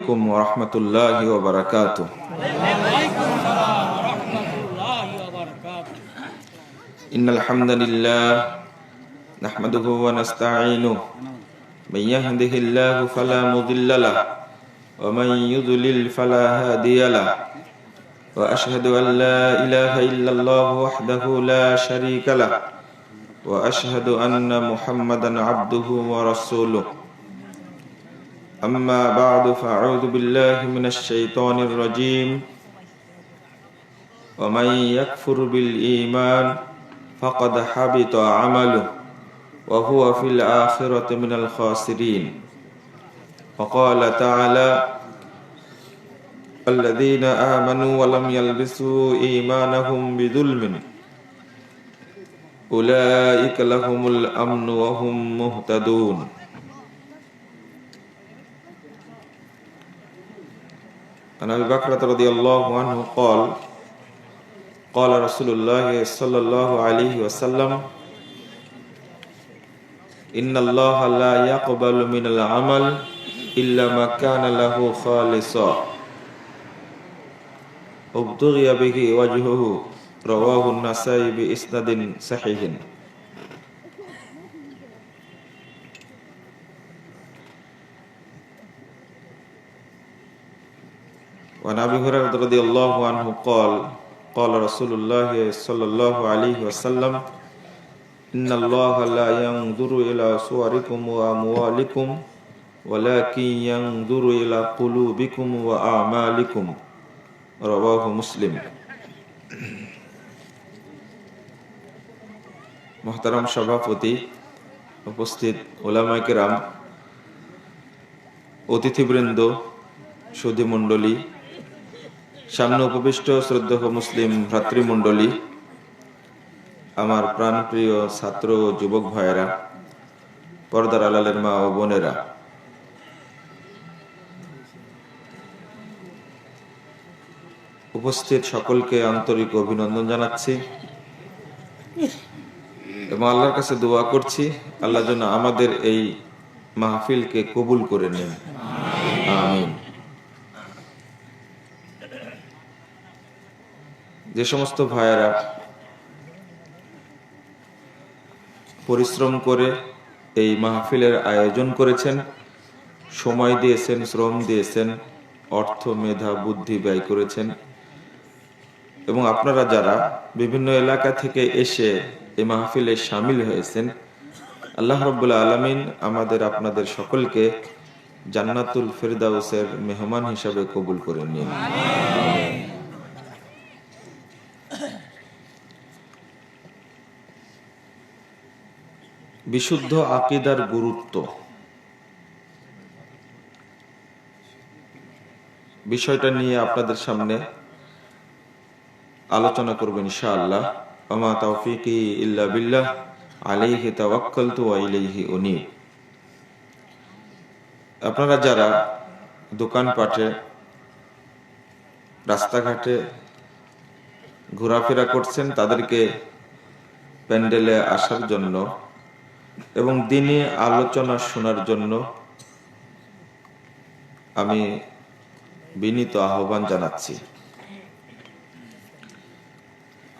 عليكم ورحمة الله وبركاته. إن الحمد لله نحمده ونستعينه من يهده الله فلا مضل له ومن يضلل فلا هادي له وأشهد أن لا إله إلا الله وحده لا شريك له وأشهد أن محمدا عبده ورسوله. أما بعد فأعوذ بالله من الشيطان الرجيم. ومن يكفر بالإيمان فقد حبط عمله وهو في الآخرة من الخاسرين. وقال تعالى: الذين آمنوا ولم يلبسوا إيمانهم بظلم أولئك لهم الأمن وهم مهتدون. عن أبي بكر رضي الله عنه قال: قال رسول الله صلى الله عليه وسلم: إن الله لا يقبل من العمل إلا ما كان له خالصا ابتغي به وجهه. رواه النسائي بإسناد صحيح. وعن أبي هريرة رضي الله عنه قال: قال رسول الله صلى الله عليه وسلم: إن الله لا ينظر إلى صوركم وأموالكم ولكن ينظر إلى قلوبكم وأعمالكم. رواه مسلم. মোহতারাম সভাপতি, উপস্থিত উলামায়ে কেরাম, অতিথিবৃন্দ, সুধীমণ্ডলী, সামনে উপবিষ্ট শ্রদ্ধেয় মুসলিম ভ্রাতৃমণ্ডলী, আমার প্রাণপ্রিয় ছাত্র ও যুবক ভাইয়েরা, পর্দার আড়ালের মা ও বোনেরা, উপস্থিত সকলকে আন্তরিক অভিনন্দন জানাচ্ছি এবং আল্লাহর কাছে দোয়া করছি আল্লাহ যেন আমাদের এই মাহফিলকে কবুল করে নেন, আমিন। যে সমস্ত ভাইয়েরা পরিশ্রম করে এই মাহফিলের আয়োজন করেছেন, সময় দিয়েছেন, শ্রম দিয়েছেন, অর্থ, মেধা, বুদ্ধি ব্যয় করেছেন, এবং আপনারা যারা বিভিন্ন এলাকা থেকে এসে এই মাহফিলে শামিল হয়েছেন, আল্লাহ রাব্বুল আলামিন আমাদের আপনাদের সকলকে জান্নাতুল ফেরদাউসের মেহমান হিসাবে কবুল করে নিন। বিশুদ্ধ আকীদার গুরুত্ব বিষয়টা নিয়ে আপনাদের সামনে আলোচনা করব ইনশাআল্লাহ। ওমা তাওফীকি ইল্লা বিল্লাহ, আলাইহি তাওয়াক্কালতু ওয়া ইলাইহি উনীব। আপনারা যারা দোকানপাটে, রাস্তাঘাটে ঘোরাফেরা করছেন, তাদেরকে প্যান্ডেলে আসার জন্য এবং দিনে আলোচনা শোনার জন্য আমি বিনীত আহ্বান জানাচ্ছি।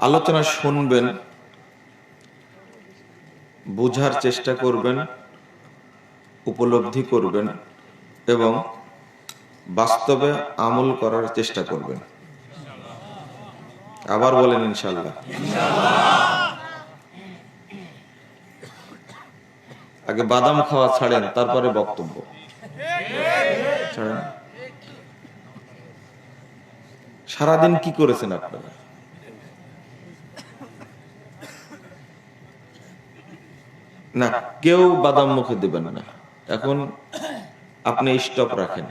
আলোচনা শুনবেন, বুঝার চেষ্টা করবেন, উপলব্ধি করবেন এবং বাস্তবে আমল করার চেষ্টা করবেন। আবার বলেন ইনশাআল্লাহ। আগে বাদাম খাওয়া ছাড়েন, তারপরে বক্তব্য ছাড়েন। সারাদিন কি করেছেন আপনারা? না, কেউ বাদাম মুখে দেবেন না। এখন আপনি স্টপ রাখেন।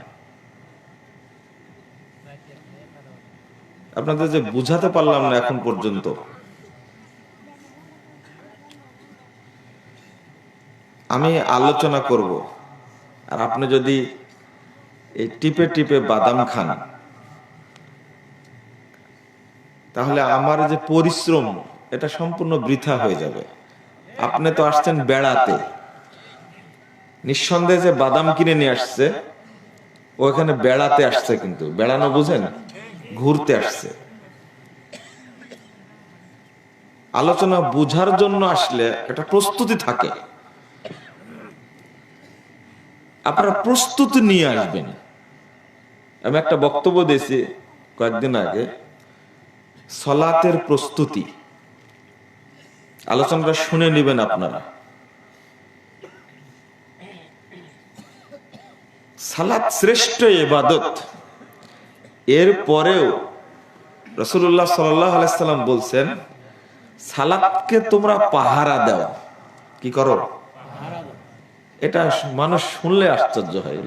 আপনাদের যে বুঝাতে পারলাম না এখন পর্যন্ত, আমি আলোচনা করব, আর আপনি যদি এই টিপে টিপে বাদাম খান, তাহলে আমার যে পরিশ্রম এটা সম্পূর্ণ বৃথা হয়ে যাবে। আপনি তো আসছেন বেড়াতে, নিঃসন্দেহে যে বাদাম কিনে নিয়ে আসছে ও এখানে বেড়াতে আসছে, কিন্তু বেড়ানো বুঝেন, ঘুরতে আসছে। আলোচনা বুঝার জন্য আসলে একটা প্রস্তুতি থাকে, আপনারা প্রস্তুতি নিয়ে আসবেন। আমি একটা বক্তব্য দিয়েছি কয়েকদিন আগে, সালাতের প্রস্তুতি, আলোচনাটা শুনে নেবেন আপনারা। সালাত শ্রেষ্ঠ ইবাদত, এর পরেও রাসূলুল্লাহ সাল্লাল্লাহু আলাইহি সাল্লাম বলছেন সালাতকে তোমরা পাহারা দাও। কি করো? এটা মানুষ শুনলে আশ্চর্য হয়,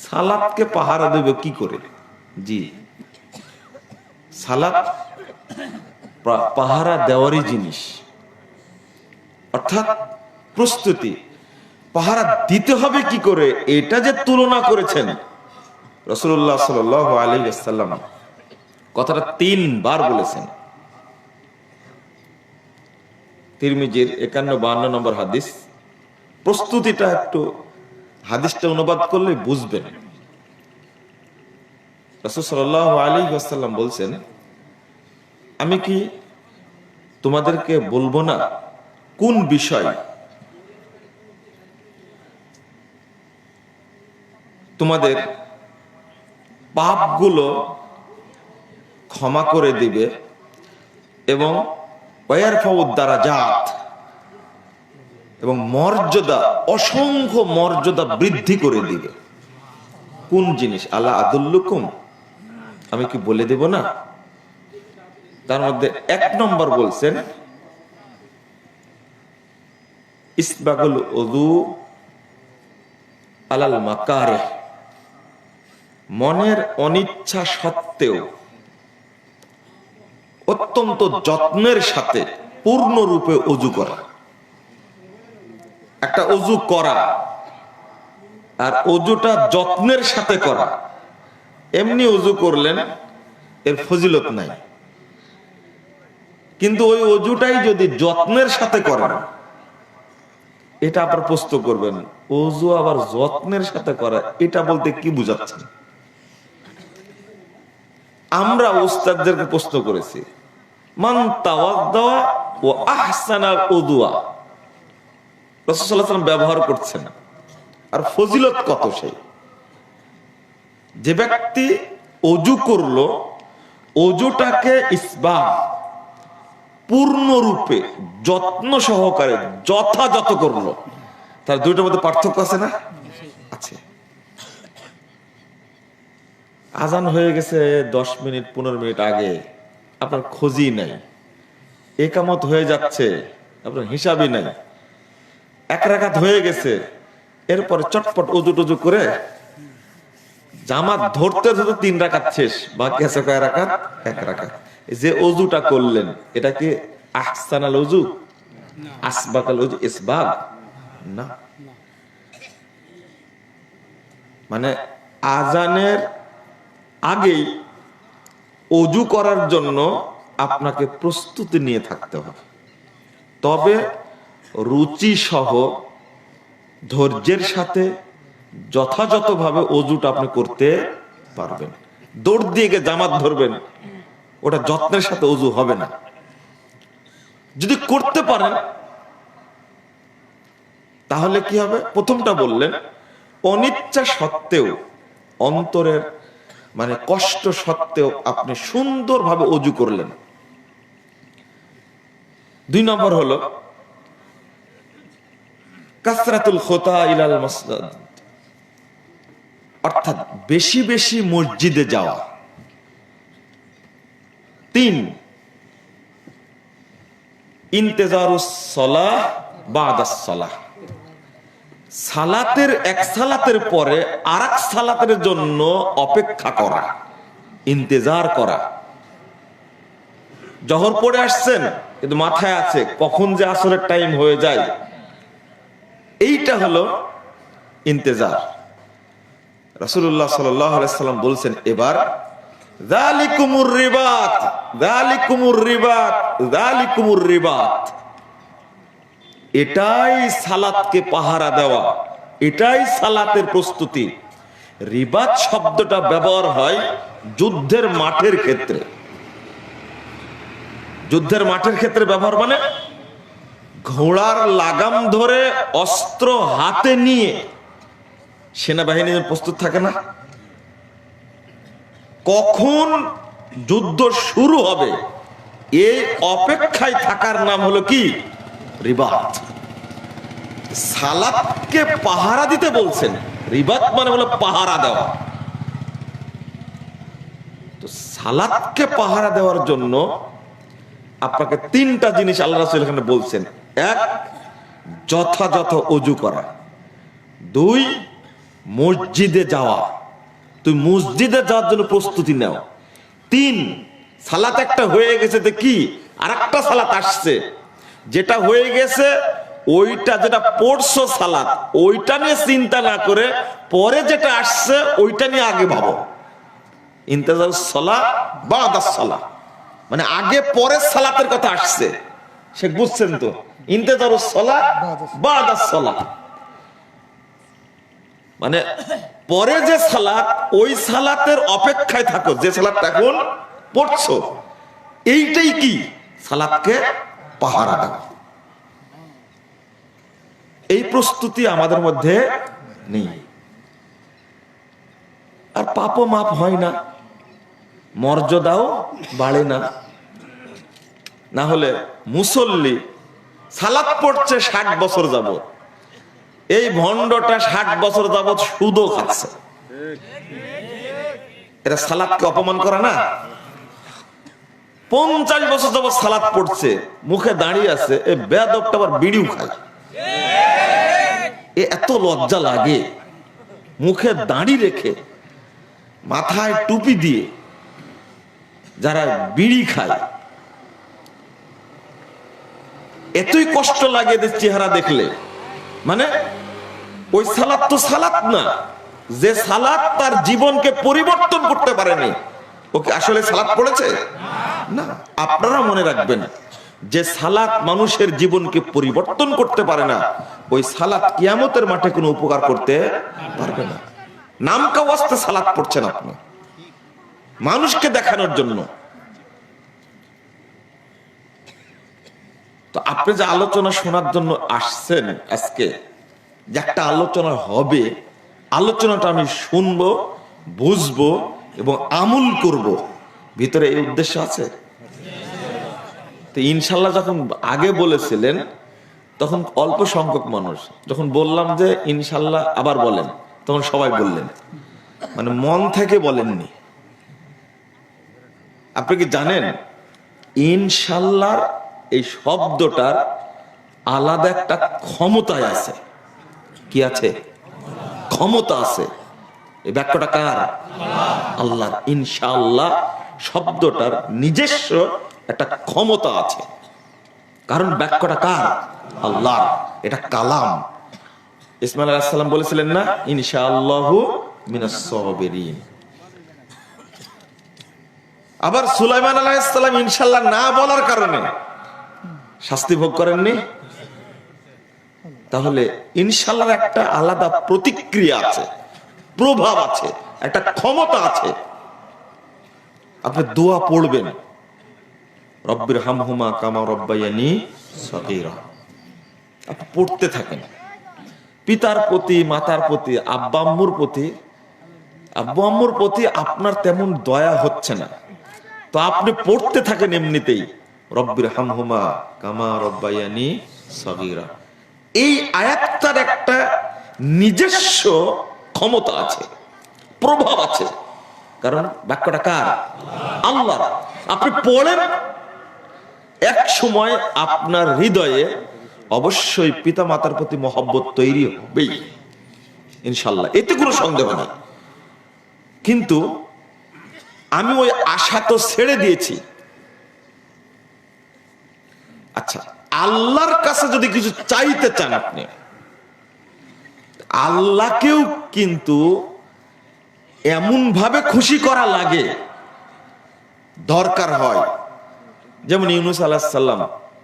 সালাতকে পাহারা দেবে কি করে? জি, সালাত পাহারা দেওয়ারই জিনিস, অর্থাৎ প্রস্তুতি। পাহারা দিতে হবে কি করে, এটা যে তুলনা করেছেন রাসূলুল্লাহ সাল্লাল্লাহু আলাইহি ওয়াসাল্লাম, কথাটা 3 বার বলেছেন। তিরমিজির 51-52 নম্বর হাদিস। প্রস্তুতিটা একটু হাদিসটা অনুবাদ করলে বুঝবেন। রাসূল সাল্লাল্লাহু আলাইহি ওয়াসাল্লাম বলছেন, আমি কি তোমাদেরকে বলবো না কোন বিষয় তোমাদের পাপগুলো ক্ষমা করে দিবে এবং ওয়ারফাউদ দারাজাত, এবং মর্যাদা, অসংখ্য মর্যাদা বৃদ্ধি করে দিবে। কোন জিনিস? আলা আদুল্লুকুম, আমি কি বলে দেব না? তার মধ্যে 1 নম্বর বলছেন ইসবাগুল উযু আলাল মাকারিহ, মনের অনিচ্ছা সত্ত্বেও অত্যন্ত যত্নের সাথে পূর্ণরূপে ওযু করা। একটা ওযু করা আর ওযুটা যত্নের সাথে করা। এমনি ওযু করলেন, এর ফজিলত নাই, কিন্তু ওই ওযুটাই যদি যত্নের সাথে করেন, এটা আবার প্রশ্ন করবেন, ওযু আবার যত্নের সাথে করা, এটা বলতে কি বুঝাচ্ছেন? আমরা উস্তাদদেরকে প্রশ্ন করেছি, মান তাওয়াদ্দা ওয়া আহসানা উযুয়া, রাসূল সাল্লাল্লাহু আলাইহি ওয়াসাল্লাম ব্যবহার করছেন, আর ফজিলত কত! সেই যে ব্যক্তি ওযু করলো, ওযুটাকে ইসবাহ পূর্ণরূপে যত্ন সহকারে যথাযথ করলো, তার দুইটার মধ্যে পার্থক্য আছে না? আছে। আজান হয়ে গেছে 10 মিনিট 15 মিনিট আগে, আপনার খোঁজই নাই। একামত হয়ে যাচ্ছে, আপনার হিসাবই নাই। 1 রাকাত হয়ে গেছে, এরপরে চটপট ওযু টুজু করে জামাত ধরতে ধরতে 3 রাকাত শেষ, বাকি আছে কয় রাকাত? 1 রাকাত। যে ওযুটা করলেন, এটা কি আহসানাল ওযু? আসবাকাল ওযু? ইসবাগ না। মানে আজানের আগেই ওযু করার জন্য আপনাকে প্রস্তুতি নিয়ে থাকতে হবে, তবে রুচি সহ ধৈর্যের সাথে যথাযথভাবে ওযুটা আপনি করতে পারবেন। দৌড় দিয়ে গিয়ে জামাত ধরবেন, ওটা যত্নের সাথে ওযু হবে না। যদি করতে পারেন তাহলে কি হবে? প্রথমটা বললেন, অনিচ্ছা সত্ত্বেও, অন্তরের মানে কষ্ট সত্ত্বেও আপনি সুন্দরভাবে ওযু করলেন। 2 নম্বর হলো কাসরাতুল খুতা ইলাল মাসজিদ, অর্থাৎ বেশি বেশি মসজিদে যাওয়া। 3 ইন্তেজারুস সালাহ বাদাস সালাহ, সালাতের এক সালাতের পরে আরেক সালাতের জন্য অপেক্ষা করা, ইন্তেজার করা। জোহর পড়ে আসছেন, কিন্তু মাথায় আছে কখন যে আসরের টাইম হয়ে যায়, এইটা হলো ইন্তেজার। রাসূলুল্লাহ সাল্লাল্লাহু আলাইহি সাল্লাম বলছেন, এবার যালিকুমুর রিবাত, যালিকুমুর রিবাত, যালিকুমুর রিবাত, এটাই সালাতকে পাহারা দেওয়া, এটাই সালাতের প্রস্তুতি, রিবাত শব্দটা ব্যবহার হয় যুদ্ধের মাঠের ক্ষেত্রে। যুদ্ধের মাঠের ক্ষেত্রে ব্যবহার মানে ঘোড়ার লাগাম ধরে অস্ত্র হাতে নিয়ে সেনাবাহিনী প্রস্তুত থাকে না, কখন যুদ্ধ শুরু হবে এই অপেক্ষায় থাকার নাম হলো কি? রিবাত। সালাতকে পাহারা দিতে বলছেন। রিবাত মানে হলো পাহারা দেওয়া। তো সালাতকে পাহারা দেওয়ার জন্য আপনাকে তিনটা জিনিস আল্লাহ রাসূল এখানে বলছেন। এক, যথাযথ ওযু করা। দুই, মসজিদে যাওয়া, তুই মসজিদে যাওয়ার জন্য প্রস্তুতি নাও। তিন, সালাত একটা হয়ে গেছে তো কি, আর একটা সালাত আসছে, যেটা হয়ে গেছে ওইটা যেটা পড়ছো সালাত, ওইটা নিয়ে চিন্তা না করে পরে যেটা আসছে ওইটা নিয়ে আগে ভাবো। ইন্তেজারুস সালাহ বাদাস সালাহ, মানে আগে পরে সালাতের কথা আসছে, সে বুঝছেন তো? ইন্তেজারুস সালাহ বাদাস সালাহ মানে পরে যে সালাত, ওই সালাতের অপেক্ষায় থাকো, যে সালাতটা এখন পড়ছো এইটাই কি? সালাতকে পাহারা দেওয়া। এই প্রস্তুতি আমাদের মধ্যে নেই। আর পাপও মাপ হয় না, মর্যাদাও বাড়ে না। না হলে মুসল্লি সালাত পড়ছে 60 বছর যাবত, এই ভণ্ডটা 60 বছর যাবত সুদও খাচ্ছে, এটা সালাতকে অপমান করে না? 50 বছর যাবত সালাত পড়ছে, মুখে দাঁড়িয়ে আছে, এই বেয়াদবটা আবার বিড়িও খায়। এত লজ্জা লাগে, মুখে দাঁড়ি রেখে মাথায় টুপি দিয়ে যারা বিড়ি খায়, এতই কষ্ট লাগে এদের চেহারা দেখলে। মানে ওই সালাত তো সালাত না, যে সালাত তার জীবনকে পরিবর্তন করতে পারেনি, ওকে আসলে সালাত পড়েছে না। আপনারা মনে রাখবেন, যে সালাত মানুষের জীবনকে পরিবর্তন করতে পারে না, ওই সালাত কিয়ামতের মাঠে কোনো উপকার করতে পারবে না। নাম কাওয়াস্তে সালাত পড়ছেন আপনি, মানুষকে দেখানোর জন্য। তো আপনি যে আলোচনা শোনার জন্য আসছেন আজকে, যে একটা আলোচনা হবে, আলোচনাটা আমি শুনবো, বুঝবো এবং আমল করব, ভিতরে এই উদ্দেশ্য আছে। তো ইনশাল্লাহ যখন আগে বলেছিলেন তখন অল্প সংখ্যক মানুষ, যখন বললাম যে ইনশাল্লাহ আবার বলেন, তখন সবাই বললেন, মানে মন থেকে বলেননি। আপনি কি জানেন ইনশাল্লাহ এই শব্দটার আলাদা একটা ক্ষমতায় আছে? কি আছে? ক্ষমতা আছে। এই বাক্যটা কার? আল্লাহর। ইনশাআল্লাহ শব্দটার নিজস্ব একটা ক্ষমতা আছে, কারণ বাক্যটা কার? আল্লাহর। এটা কালাম। ইসমাঈল আলাইহিস সালাম বলেছিলেন না, ইনশাআল্লাহু মিনাস সাবিরিন। আবার সুলাইমান আলাইহিস সালাম ইনশাআল্লাহ না বলার কারণে শাস্তি ভোগ করেননি। তাহলে ইনশাআল্লাহর একটা আলাদা প্রতিক্রিয়া আছে, প্রভাব আছে, একটা ক্ষমতা আছে। আপনি দোয়া পড়বেন, রব্বির হামহুমা কামা রব্বায়ানি সগীরা, আপনি পড়তে থাকেন। পিতার প্রতি, মাতার প্রতি, আব্বা আম্মুর প্রতি, আব্বু আম্মুর প্রতি আপনার তেমন দয়া হচ্ছে না, তো আপনি পড়তে থাকেন এমনিতেই, রব্বির হামহুমা কামা রব্বায়ানি সগীরা। এই আয়াতটার একটা নিজস্ব ক্ষমতা আছে, প্রভাব আছে, কারণ বাক্যটা কার? আল্লাহর। আপনি পড়েন, এক সময় আপনার হৃদয়ে অবশ্যই পিতা মাতার প্রতি মহব্বত তৈরি হবেই ইনশাআল্লাহ, এতে কোনো সন্দেহ নেই। কিন্তু আমি ওই আশা তো ছেড়ে দিয়েছি। আচ্ছা, আল্লাহর কাছে যদি কিছু চাইতে চান আপনি, আল্লাহকেও কিন্তু এমন ভাবে খুশি করা লাগে, দরকার হয়। যেমন ইউনূস আলাইহিস সালাম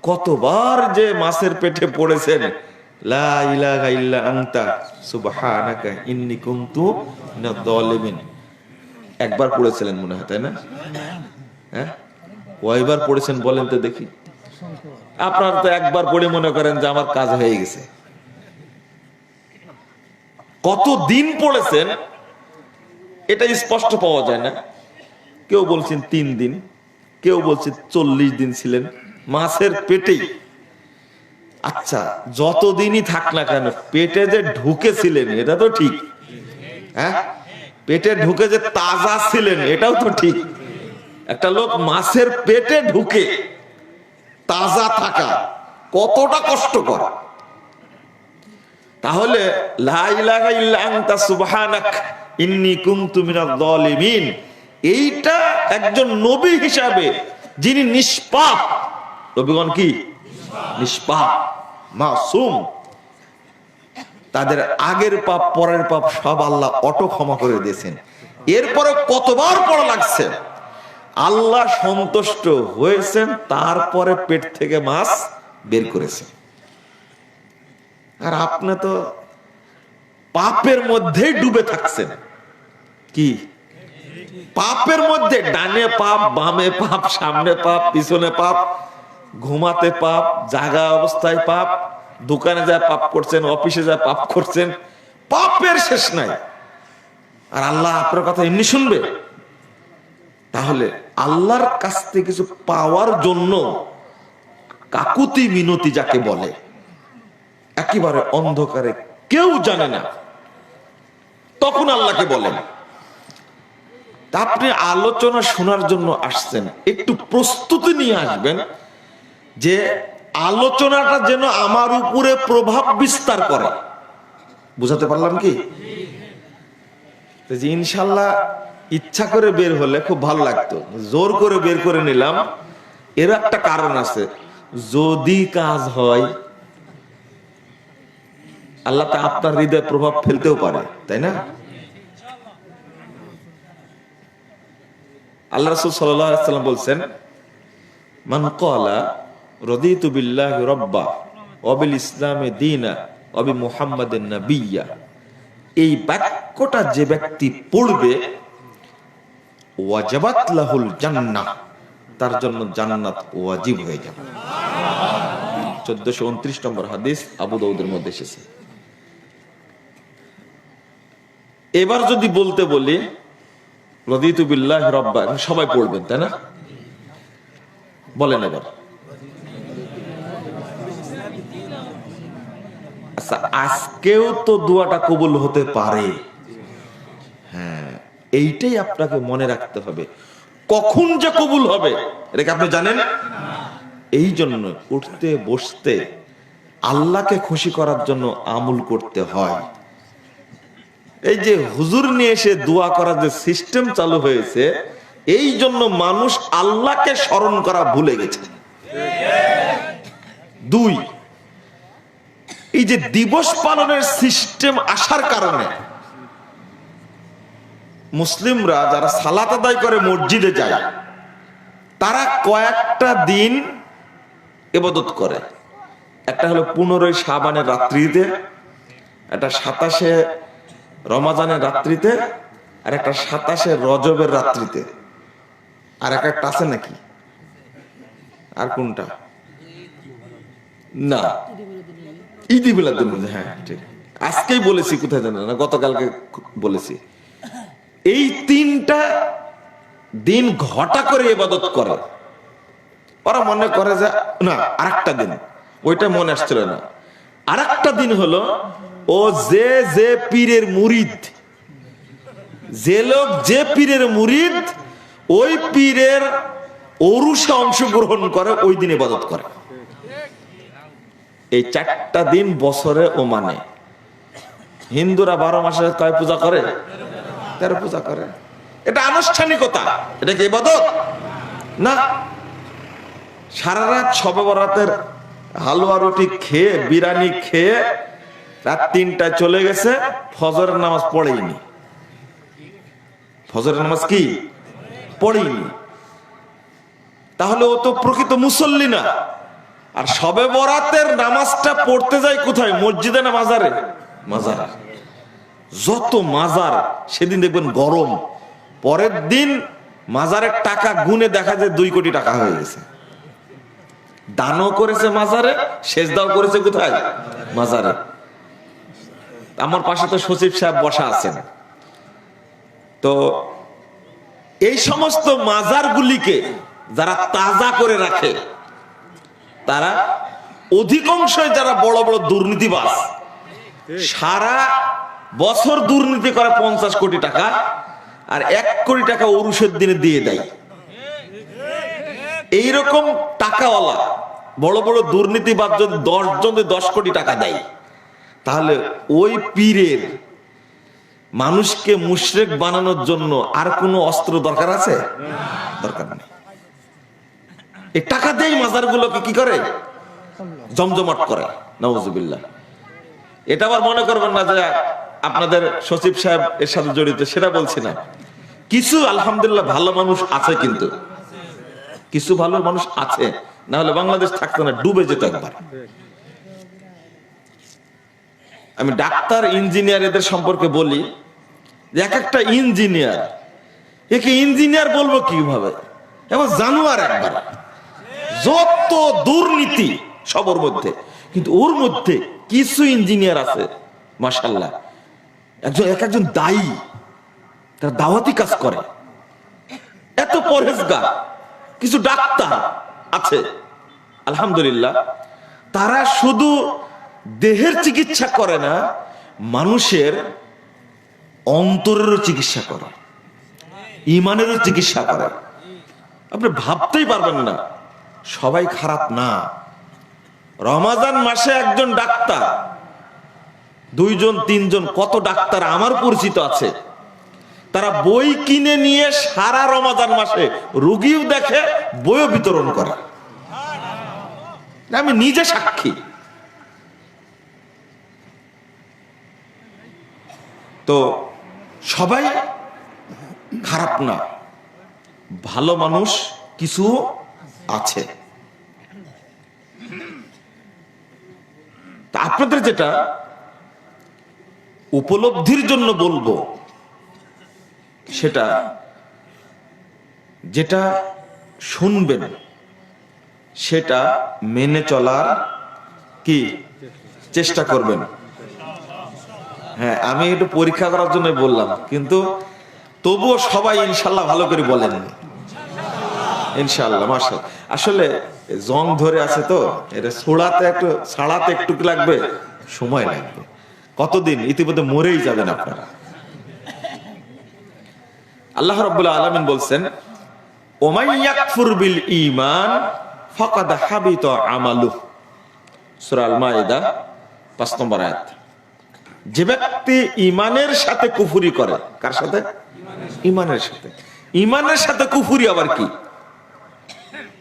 কতবার যে মাছের পেটে পড়েছেন, লা ইলাহা ইল্লা আনতা সুবহানাকা ইন্নী কুনতু মিনাজ জালিমিন। একবার পড়েছিলেন মনে হয়, তাই না? হ্যাঁ, কয়বার পড়েছেন বলেন তো দেখি? আপনারা তো একবার পড়ে মনে করেন যে আমার কাজ হয়ে গেছে। কত দিন পড়েছেন এটা স্পষ্ট পাওয়া যায় না। কেউ বলছেন 3 দিন, কেউ বলছে 40 দিন ছিলেন মাছের পেটেই। আচ্ছা, যতদিনই থাক না কেন পেটে যে ঢুকেছিলেন এটা তো ঠিক, হ্যাঁ? পেটে ঢুকে যে তাজা ছিলেন এটাও তো ঠিক। একটা লোক মাছের পেটে ঢুকে তাজা থাকা কতটা কষ্টকর। তাহলে লা ইলাহা ইল্লা আনতা সুবহানাক ইন্নী কুনতু মিনাজ জালিমিন, এইটা একজন নবী হিসাবে যিনি নিষ্পাপ, নবীগণ কি নিষ্পাপ, মাসুম, তাদের আগের পাপ পরের পাপ সব আল্লাহ অটো ক্ষমা করে দিয়েছেন। এরপরে কতবার পড়া লাগছে, আল্লাহ সন্তুষ্ট হয়েছেন, তারপরে পেট থেকে মাছ বের করেছেন। আর আপনি তো পাপের মধ্যেই ডুবে থাকছেন। কি পাপের মধ্যে? ডানে পাপ, বামে পাপ, সামনে পাপ, পিছনে পাপ, ঘুমাতে পাপ, জাগা অবস্থায় পাপ, দোকানে যা পাপ করছেন, অফিসে যা পাপ করছেন, পাপের শেষ নাই। আর আল্লাহ আপনার কথা এমনি শুনবে? তাহলে আল্লাহর কাছ থেকে কিছু পাওয়ার জন্য কাকুতি মিনতি যাকে বলে, একেবারে অন্ধকারে কেউ জানে না, তখন আল্লাহকে বলেন। আপনি আলোচনা শোনার জন্য আসছেন, একটু প্রস্তুতি নিয়ে আসবেন যে আলোচনাটা যেন আমার উপরে প্রভাব বিস্তার করে। বুঝাতে পারলাম কি? ইনশাল্লাহ ইচ্ছা করে বের হলে খুব ভালো লাগতো, জোর করে বের করে নিলাম। এর একটা কারণ আছে, যদি কাজ হয় আল্লাহ তা আপনার হৃদয়ে প্রভাব ফেলতেও পারে, তাই না? আল্লাহ রাসূল সাল্লাল্লাহু আলাইহি ওয়াসাল্লাম বলছেন, মান ক্বালা রাদিতু বিল্লাহি রাব্বা ওয়া বিল ইসলামি দীনা ওয়া বি মুহাম্মাদিন নাবিয়্যা, এই বাক্যটা যে ব্যক্তি পড়বে, ওয়াজাবাত লাহুল জান্নাহ, তার জন্য জান্নাত ওয়াজিব হয়ে যাবে। 1429 নম্বর হাদিস, আবু দাউদের মধ্যে এসেছে। এবার যদি বলতে বলি রাদিতু বিল্লাহি রাব্বা, সবাই পড়বেন, তাই না? বলেন এবার। আচ্ছা, আজকেও তো দোয়াটা কবুল হতে পারে। হ্যাঁ, এইটাই আপনাকে মনে রাখতে হবে। কখন যে কবুল হবে এটা কি আপনি জানেন? এই জন্য উঠতে বসতে আল্লাহকে খুশি করার জন্য আমল করতে হয়। এই যে হুজুর নিয়ে এসে দোয়া করার যে সিস্টেম চালু হয়েছে, এই জন্য মানুষ আল্লাহকে স্মরণ করা ভুলে গেছে। 2, এই যে দিবস পালনের সিস্টেম আসার কারণে মুসলিমরা যারা সালাত আদায় করে মসজিদে যায়, তারা কয়েকটা দিন ইবাদত করে। একটা হলো 15 শাবানের রাত্রিতে, একটা 27 রমাজানের রাত্রিতে, আর একটা 27 রজবের রাত্রিতে, আর একটা আছে নাকি? আর কোনটা? না, ঈদ মিলাদুন নবী। হ্যাঁ ঠিক, আজকেই বলেছি, কোথায় জানেন না, গতকালকে বলেছি। এই 3টা দিন ঘটা করে ইবাদত করে। ওরা মনে করে যে না আরেকটা দিন, ওইটা মনে আসছিল না। আরেকটা দিন হলো ও যে পীরের মুরিদ, যে লোক যে পীরের মুরিদ, ওই পীরের ওরুসে অংশগ্রহণ করে, ওই দিন ইবাদত করে। এই 4টা দিন বছরে ও মানে। হিন্দুরা 12 মাসে কয় পূজা করে? 13 পূজা করে। এটা আনুষ্ঠানিকতা, এটা কি ইবাদত না। সারা রাত শবে বরাতের হালুয়া রুটি খেয়ে, বিরিয়ানি খেয়ে রাত 3টায় চলে গেছে, ফজরের নামাজ পড়েইনি। ফজরের নামাজ কি পড়েইনি, তাহলে ও তো প্রকৃত মুসল্লি না। আর শবে বরাতের নামাজটা পড়তে যায় কোথায়? মসজিদে না মাজারে? মাজারে। যত মাজার সেদিন দেখবেন গরম, পরের দিন মাজারের টাকা গুনে দেখা যায় 2 কোটি টাকা হয়ে গেছে। দানও করেছে মাজারে, সেজদাও করেছে কোথায়? মাজারে। আমার পাশে তো সচিব সাহেব বসা আছেন। তো এই সমস্ত মাজারগুলিকে যারা তাজা করে রাখে, তারা অধিকাংশই যারা বড় বড় দুর্নীতিবাজ, সারা বছর দুর্নীতি করে 50 কোটি টাকা, আর 1 কোটি টাকা উরুষের দিনে দিয়ে দেয়। এইরকম টাকাওয়ালা বড় বড় দুর্নীতিবাজ যদি 10 জন 10 কোটি টাকা দেয়, তাহলে ওই পীরের মানুষকে মুশরিক বানানোর জন্য আর কোনো অস্ত্র দরকার আছে? দরকার নেই। এই টাকা দেয় মাজারগুলোকে কি করে? জমজমাট করে। নাউজুবিল্লাহ। এটা আবার মনে করবেন না যে আপনাদের সচিব সাহেব এর সাথে জড়িত, সেটা বলছি না। কিছু আলহামদুলিল্লাহ ভালো মানুষ আছে, কিন্তু কিছু ভালো মানুষ আছে, না হলে বাংলাদেশ থাকতো না, ডুবে যেত একবার। আমি ডাক্তার, ইঞ্জিনিয়ার এদের সম্পর্কে বলি যে এক একটা ইঞ্জিনিয়ার, একে ইঞ্জিনিয়ার বলবো কিভাবে? এবং জানোয়ার একবার। যত দুর্নীতি সবার মধ্যে, কিন্তু ওর মধ্যে কিছু ইঞ্জিনিয়ার আছে মাশাআল্লাহ, একজন দায়ী, তারা দাওয়াতি কাজ করে, এত পরহেজগার। কিছু ডাক্তার আছে আলহামদুলিল্লাহ, তারা শুধু দেহের চিকিৎসা করে না, মানুষের অন্তরেরও চিকিৎসা করে, ইমানেরও চিকিৎসা করে। আপনি ভাবতেই পারবেন না, সবাই খারাপ না। রমাজান মাসে একজন ডাক্তার, 2 জন 3 জন, কত ডাক্তার আমার পরিচিত আছে, তারা বই কিনে নিয়ে সারা রমাজান মাসে রোগীও দেখে, বইও বিতরণ করে। আমি নিজে সাক্ষী। তো সবাই খারাপ না, ভালো মানুষ কিছু আছে। তা আপনাদের যেটা উপলব্ধির জন্য বলবো, সেটা যেটা শুনবেন সেটা মেনে চলার কি চেষ্টা করবেন। হ্যাঁ, আমি একটু পরীক্ষা করার জন্য বললাম, কিন্তু তবুও সবাই ইনশাল্লাহ ভালো করে বলেন ইনশাল্লাহ। মাশাআল্লাহ। আসলে জং ধরে আছে তো, এটা ছাড়াতে একটু লাগবে, সময় লাগবে। কতদিন? ইতিমধ্যে মরেই যাবেন আপনারা। আল্লাহ রাব্বুল আলামিন বলছেন, ওমাই ইয়াকফুর বিল ঈমান ফাকাদ হাবিতা আমালুহু। সূরা আল মাইদা 5 নম্বর আয়াত। যে ব্যক্তি ঈমানের সাথে কুফরি করে, কার সাথে? ঈমানের সাথে। ঈমানের সাথে কুফরি আবার কি?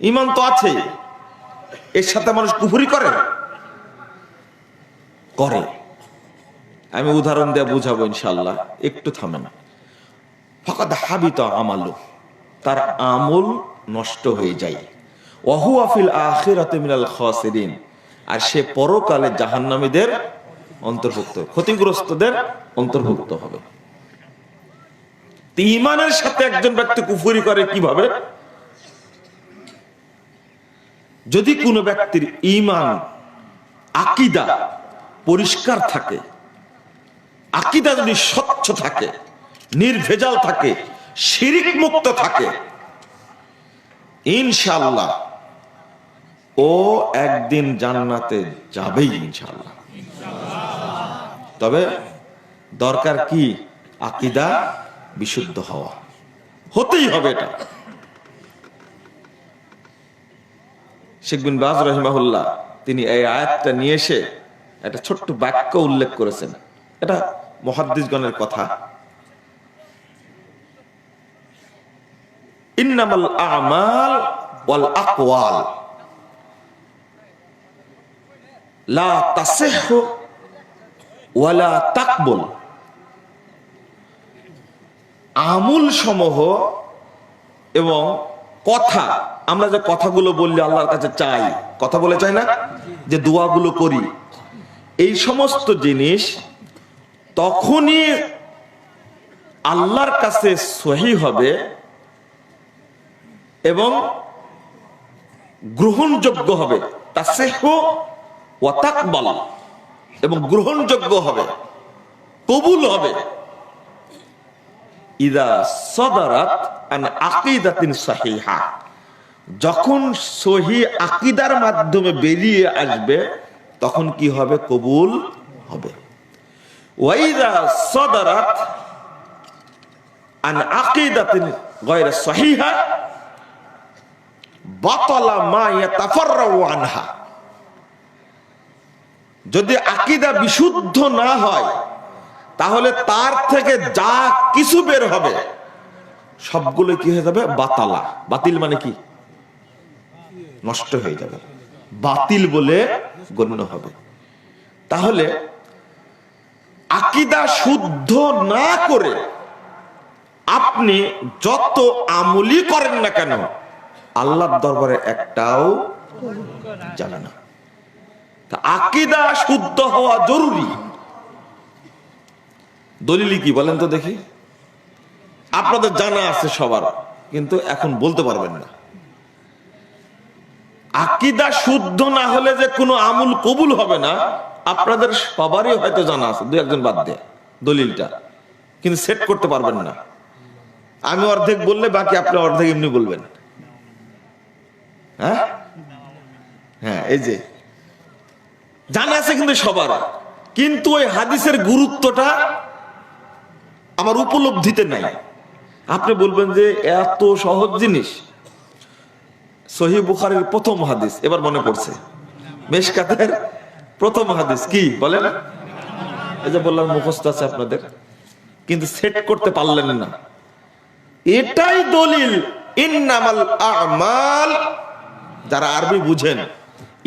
ঈমান তো আছে, এর সাথে মানুষ কুফরি করে। আমি উদাহরণ দিয়ে বুঝাবো ইনশাআল্লাহ, একটু থামেন। ফাকাদ হাবিতা আমালুহু, তার আমল নষ্ট হয়ে যায়। ওয়া হুয়া ফিল আখিরাতি মিনাল খাসিরিন, আর সে পরকালে জাহান্নামীদের অন্তর্ভুক্ত, ক্ষতিগ্রস্তদের অন্তর্ভুক্ত হবে। ঈমানের সাথে একজন ব্যক্তি কুফরি করে কিভাবে? যদি কোনো ব্যক্তির ঈমান, আকীদা পরিষ্কার থাকে, আকীদা যদি স্বচ্ছ থাকে, নির্ভেজাল থাকে, শিরিক মুক্ত থাকে, ইনশাআল্লাহ ও একদিন জান্নাতে যাবেই ইনশাআল্লাহ। তবে দরকার কি? আকীদা বিশুদ্ধ হওয়া, হতেই হবে এটা। শেখ বিন বাজ রাহিমাহুল্লাহ তিনি এই আয়াতটা নিয়ে এসে একটা ছোট্ট বাক্য উল্লেখ করেছেন। এটা মুহাদ্দিসগণের কথা। ইন্নামাল আমাল ওয়াল আকওয়াল লা তাসিহু ওয়ালা তাকবুল। আমল সমূহ এবং কথা আমরা যে কথাগুলো বললে আল্লাহর কাছে চাই, কথা বলে চাই না, যে দোয়াগুলো করি, এই সমস্ত জিনিস তখনই আল্লাহর কাছে সহি হবে এবং গ্রহণযোগ্য হবে, তাসিহু ওয়া তাকবাল, এবং গ্রহণযোগ্য হবে, কবুল হবে, ইদা সাদারাত আন আকীদাতিন সাহিহা, যখন সহি আকীদার মাধ্যমে বেরিয়ে আসবে তখন কি হবে? কবুল হবে। ওয়া ইদা সাদারাত আন আকীদাতিন গায়রা সাহিহা বাতালা মা ইয়াতাফাররাউ আনহা, যদি আকীদা বিশুদ্ধ না হয় তাহলে তার থেকে যা কিছু বের হবে সবগুলো কি হয়ে যাবে? বাতালা। বাতিল মানে কি? নষ্ট হয়ে যাবে, বাতিল বলে গণ্য হবে। তাহলে আকীদা শুদ্ধ না করে আপনি যত আমলি করেন না কেন আল্লাহর দরবারে একটাও যাবে না। আকীদা শুদ্ধ হওয়া জরুরি। দলিল কি বলেন তো দেখি? আপনাদের জানা আছে সবার, কিন্তু এখন বলতে পারবেন না। আকীদা শুদ্ধ না হলে যে কোনো আমল কবুল হবে না আপনাদের সবারই হয়তো জানা আছে, দুই একজন বাদ দিয়ে দলিলটা, কিন্তু সেট করতে পারবেন না। আমি অর্ধেক বললে বাকি আপনি অর্ধেক এমনি বলবেন। হ্যাঁ হ্যাঁ, এই যে জানা আছে কিন্তু সবার, কিন্তু ওই হাদিসের গুরুত্বটা আমার উপলব্ধিতে নাই। আপনি বলবেন যে এত সহজ জিনিস। সহিহ বুখারীর প্রথম হাদিস এবার মনে পড়ছে, মিশকাতের প্রথম হাদিস কি বলেন? এই যে বললাম মুখস্থ আছে আপনাদের, কিন্তু সেট করতে পারলেন না। এটাই দলিল। ইন্নামাল আমাল, যারা আরবি বুঝেন,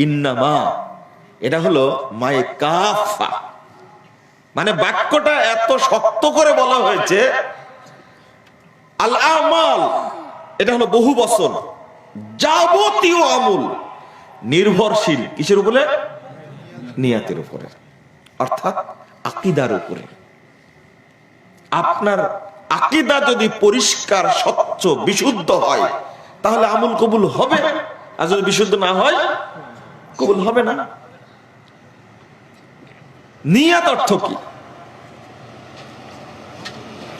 ইন্নামা এটা হলো মায়ে কাফা, মানে বাক্যটা এত শক্ত করে বলা হয়েছে। আল আমাল এটা হলো বহু বচন, যাবতীয় আমল নির্ভরশীল কিসের উপরে? নিয়াতের উপরে, অর্থাৎ আকীদার উপরে। আপনার আকীদা যদি পরিষ্কার, স্বচ্ছ, বিশুদ্ধ হয় তাহলে আমল কবুল হবে, আর যদি বিশুদ্ধ না হয় কবুল হবে না। নিয়াত অর্থ কি?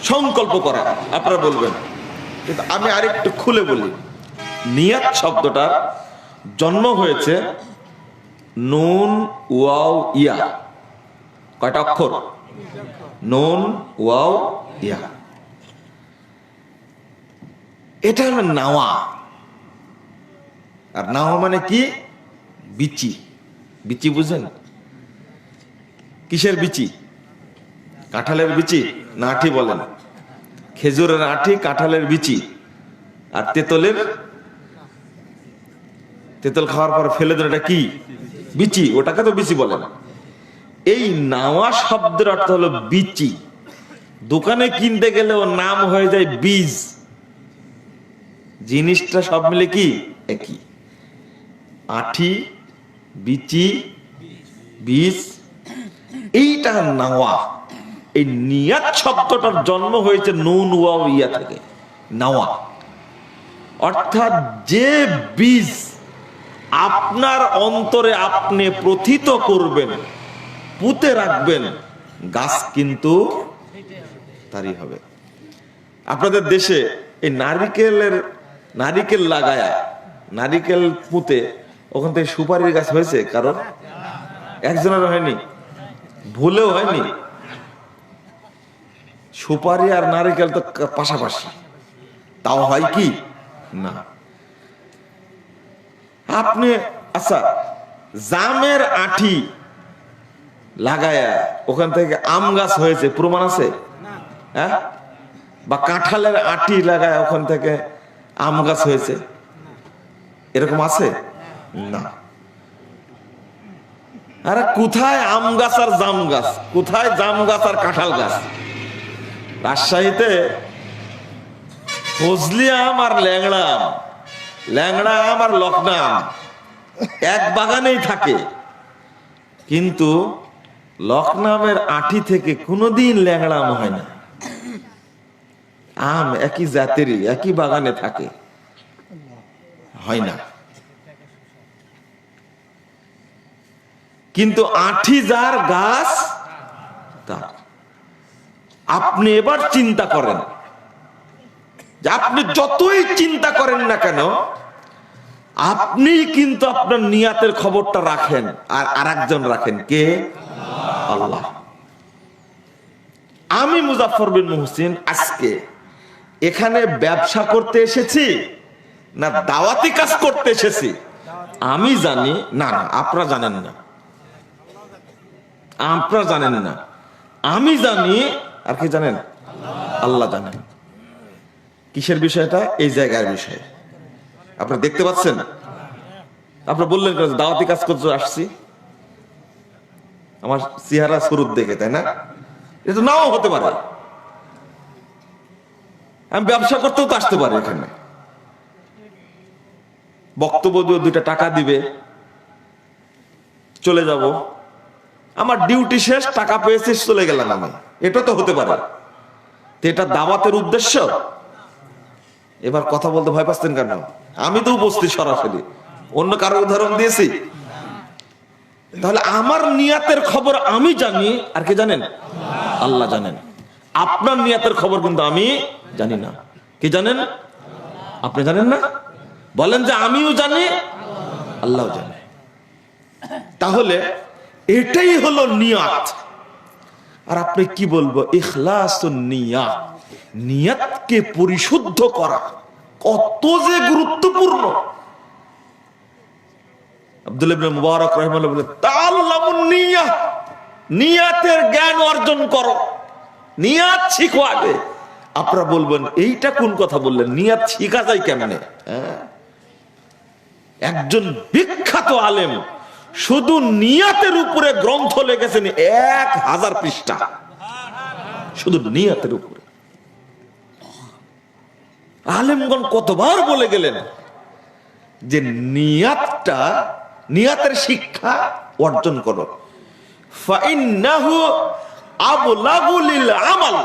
সংকল্প করা, আপনারা বলবেন, কিন্তু আমি আরেকটু খুলে বলি। নিয়াত শব্দটার জন্ম হয়েছে নুন ওয়াও ইয়া, কয়টা অক্ষর? নুন ওয়াও ইয়া। এটা হলো নাওয়া। আর নাওয়া মানে কি? বিচি। বিচি বুঝেন? কিসের বিচি? কাঁঠালের বিচি না আঠি বলেন? খেজুরের আঠি, কাঁঠালের বিচি, আর তেতল খাওয়ার পর ফেলে দেন, এটা কি? বিচি। ওটাকে তো বিচি বলেন। এই নাওয়া শব্দের অর্থ হলো বিচি। দোকানে কিনতে গেলে ও নাম হয়ে যায় বীজ। জিনিসটা সব মিলে কি? একই। আঠি, বিচি, বীজ, এইটা নাওয়া। এই নিয়াত শব্দটার জন্ম হয়েছে নুন ওয়াও ইয়া থেকে, নাওয়া। অর্থাৎ যে বীজ আপনার অন্তরে আপনি প্রথিত করবেন, পুঁতে রাখবেন, গাছ কিন্তু তারই হবে। আপনাদের দেশে এই নারিকেল লাগায়া, নারিকেল পুঁতে ওখান থেকে সুপারির গাছ হয়েছে কারণ? একজনের হয়নি, ভুলেও হয়নি। সুপারি আর নারিকেল তো পাশাপাশি, তাও হয় কি না। আপনি আচ্ছা জামের আঠি লাগায়া ওখান থেকে আম গাছ হয়েছে, প্রমাণ আছে? হ্যাঁ, বা কাঁঠালের আঠি লাগায় ওখান থেকে আম গাছ হয়েছে, এরকম আছে? না। আরে কোথায় আম গাছ আর জাম গাছ? কোথায় জাম গাছ আর কাঁঠাল গাছ? রাজশাহীতে ফজলি আম আর ল্যাংড়া আম, ল্যাংড়া আম আর লকনা আম এক বাগানেই থাকে, কিন্তু লকনা আমের আঁটি থেকে কোনোদিন ল্যাংড়া আম হয় না। আম একই জাতেরই, একই বাগানে থাকে, হয় না। কিন্তু আঁঠি যার, গাছ তার। আপনি এবার চিন্তা করেন যে আপনি যতই চিন্তা করেন না কেন, আপনি কিন্তু আপনার নিয়াতের খবরটা রাখেন, আর আরেকজন রাখেন, কে? আল্লাহ। আমি মুজাফফর বিন মুহসিন আজকে এখানে ব্যবসা করতে এসেছি না দাওয়াতি কাজ করতে এসেছি আমি জানি না। না, আপনারা জানেন না, আপনারা জানেন না, আমি জানি। আর কি জানেন? আল্লাহ জানেন। কিসের বিষয়টা? এই জায়গার বিষয়। আপনারা দেখতে পাচ্ছেন? আপনারা বললেন দাওয়াতি কাজ করতে আসছি, আমার চেহারা স্বরূপ দেখে, তাই না? এটা নাও হতে পারে, আমি ব্যবসা করতেও তো আসতে পারি। এখানে বক্তব্য দিয়ে 2টা টাকা দিবে, চলে যাব, আমার ডিউটি শেষ, টাকা পেয়েছি, চলে গেলাম আমি। এটা তো হতে পারে। এটা দাওয়াতের উদ্দেশ্য। এবার কথা বলতে ভয় পাচ্ছেন কেন? আমি তো উপস্থিত সরাসরি, অন্য কারো উদাহরণ দিয়েছি। তাহলে আমার নিয়াতের খবর আমি জানি, আর কি জানেন? আল্লাহ জানেন। আপনার নিয়াতের খবর কিন্তু আমি জানি না। কি জানেন? আপনি জানেন না? বলেন যে আমিও জানি, আল্লাহও জানে। তাহলে এটাই হলো নিয়াত। আর আপনি কি বলবো? ইখলাসুন নিয়াত, নিয়াতকে পরিশুদ্ধ করা কত যে গুরুত্বপূর্ণ। আব্দুল্লাহ ইবনে মুবারক রাহিমাহুল্লাহ বলেন, তাআল্লামুন নিয়াত, নিয়াতের জ্ঞান অর্জন করো, নিয়াত শিখো আগে। আপনারা বলবেন এইটা কোন কথা বললেন? নিয়াত শিখা যায় কেমনে? একজন বিখ্যাত আলেম শুধু নিয়াতের উপরে গ্রন্থ লিখেছেন 1000 পৃষ্ঠা, শুধু নিয়াতের উপরে। আলেমগণ কতবার বলে গেলেন যে নিয়াতটা, নিয়াতের শিক্ষা অর্জন করো। ফাইন্নাহু আবলাগু লিল আমাল,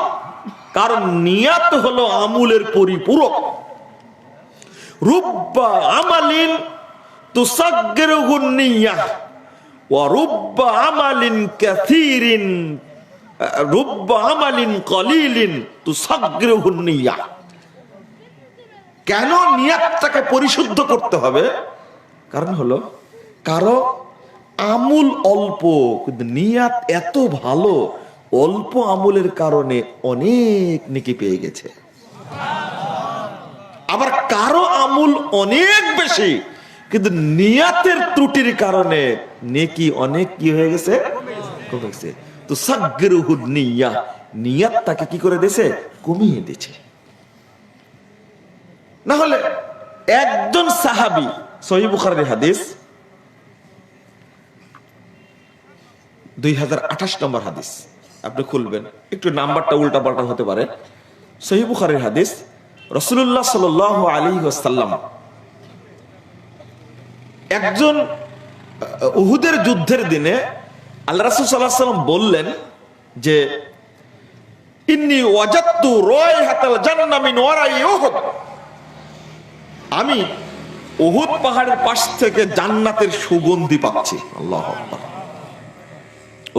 কারণ নিয়াত হলো আমলের পরিপূরক। রুব্বা আমালিন তুসাগগিরুহু নিয়াহ ওয়া রুব্বা আমালিন কাসীরিন, রুব্বা আমালিন কলিলিন তুসাগগিরুহু নিয়াহ। কেন নিয়াতটাকে পরিশুদ্ধ করতে হবে? কারণ হলো কারো আমল অল্প, কিন্তু নিয়াত এত ভালো, অল্প আমলের কারণে অনেক নেকি পেয়ে গেছে। আবার কারো আমল অনেক বেশি, কিন্তু নিয়াতের ত্রুটির কারণে নেকি অনেক কি হয়ে গেছে? কমে গেছে। তো সাগগিরুহু নিয়াহ, নিয়াতটাকে কি করে দিয়েছে? কমিয়ে দিয়েছে। না হলে একজন সাহাবী, সহিহ বুখারীর হাদিস 2028 নম্বর হাদিস, আপনি খুলবেন, একটু নাম্বারটা উল্টা পাল্টা হতে পারে। সহিহ বুখারীর হাদিস, রাসূলুল্লাহ সাল্লাল্লাহু আলাইহি ওয়াসাল্লাম একজন উহুদের যুদ্ধের দিনে আল্লাহ রাসূল সাল্লাল্লাহু আলাইহি ওয়াসাল্লাম বললেন যে ইন্নী ওয়াজাদতু রায়হাতাল জান্নাহ মিন ওয়ারাই উহুদ, আমি উহুদ পাহাড়ের পাশ থেকে জান্নাতের সুগন্ধি পাচ্ছি। আল্লাহু আকবার।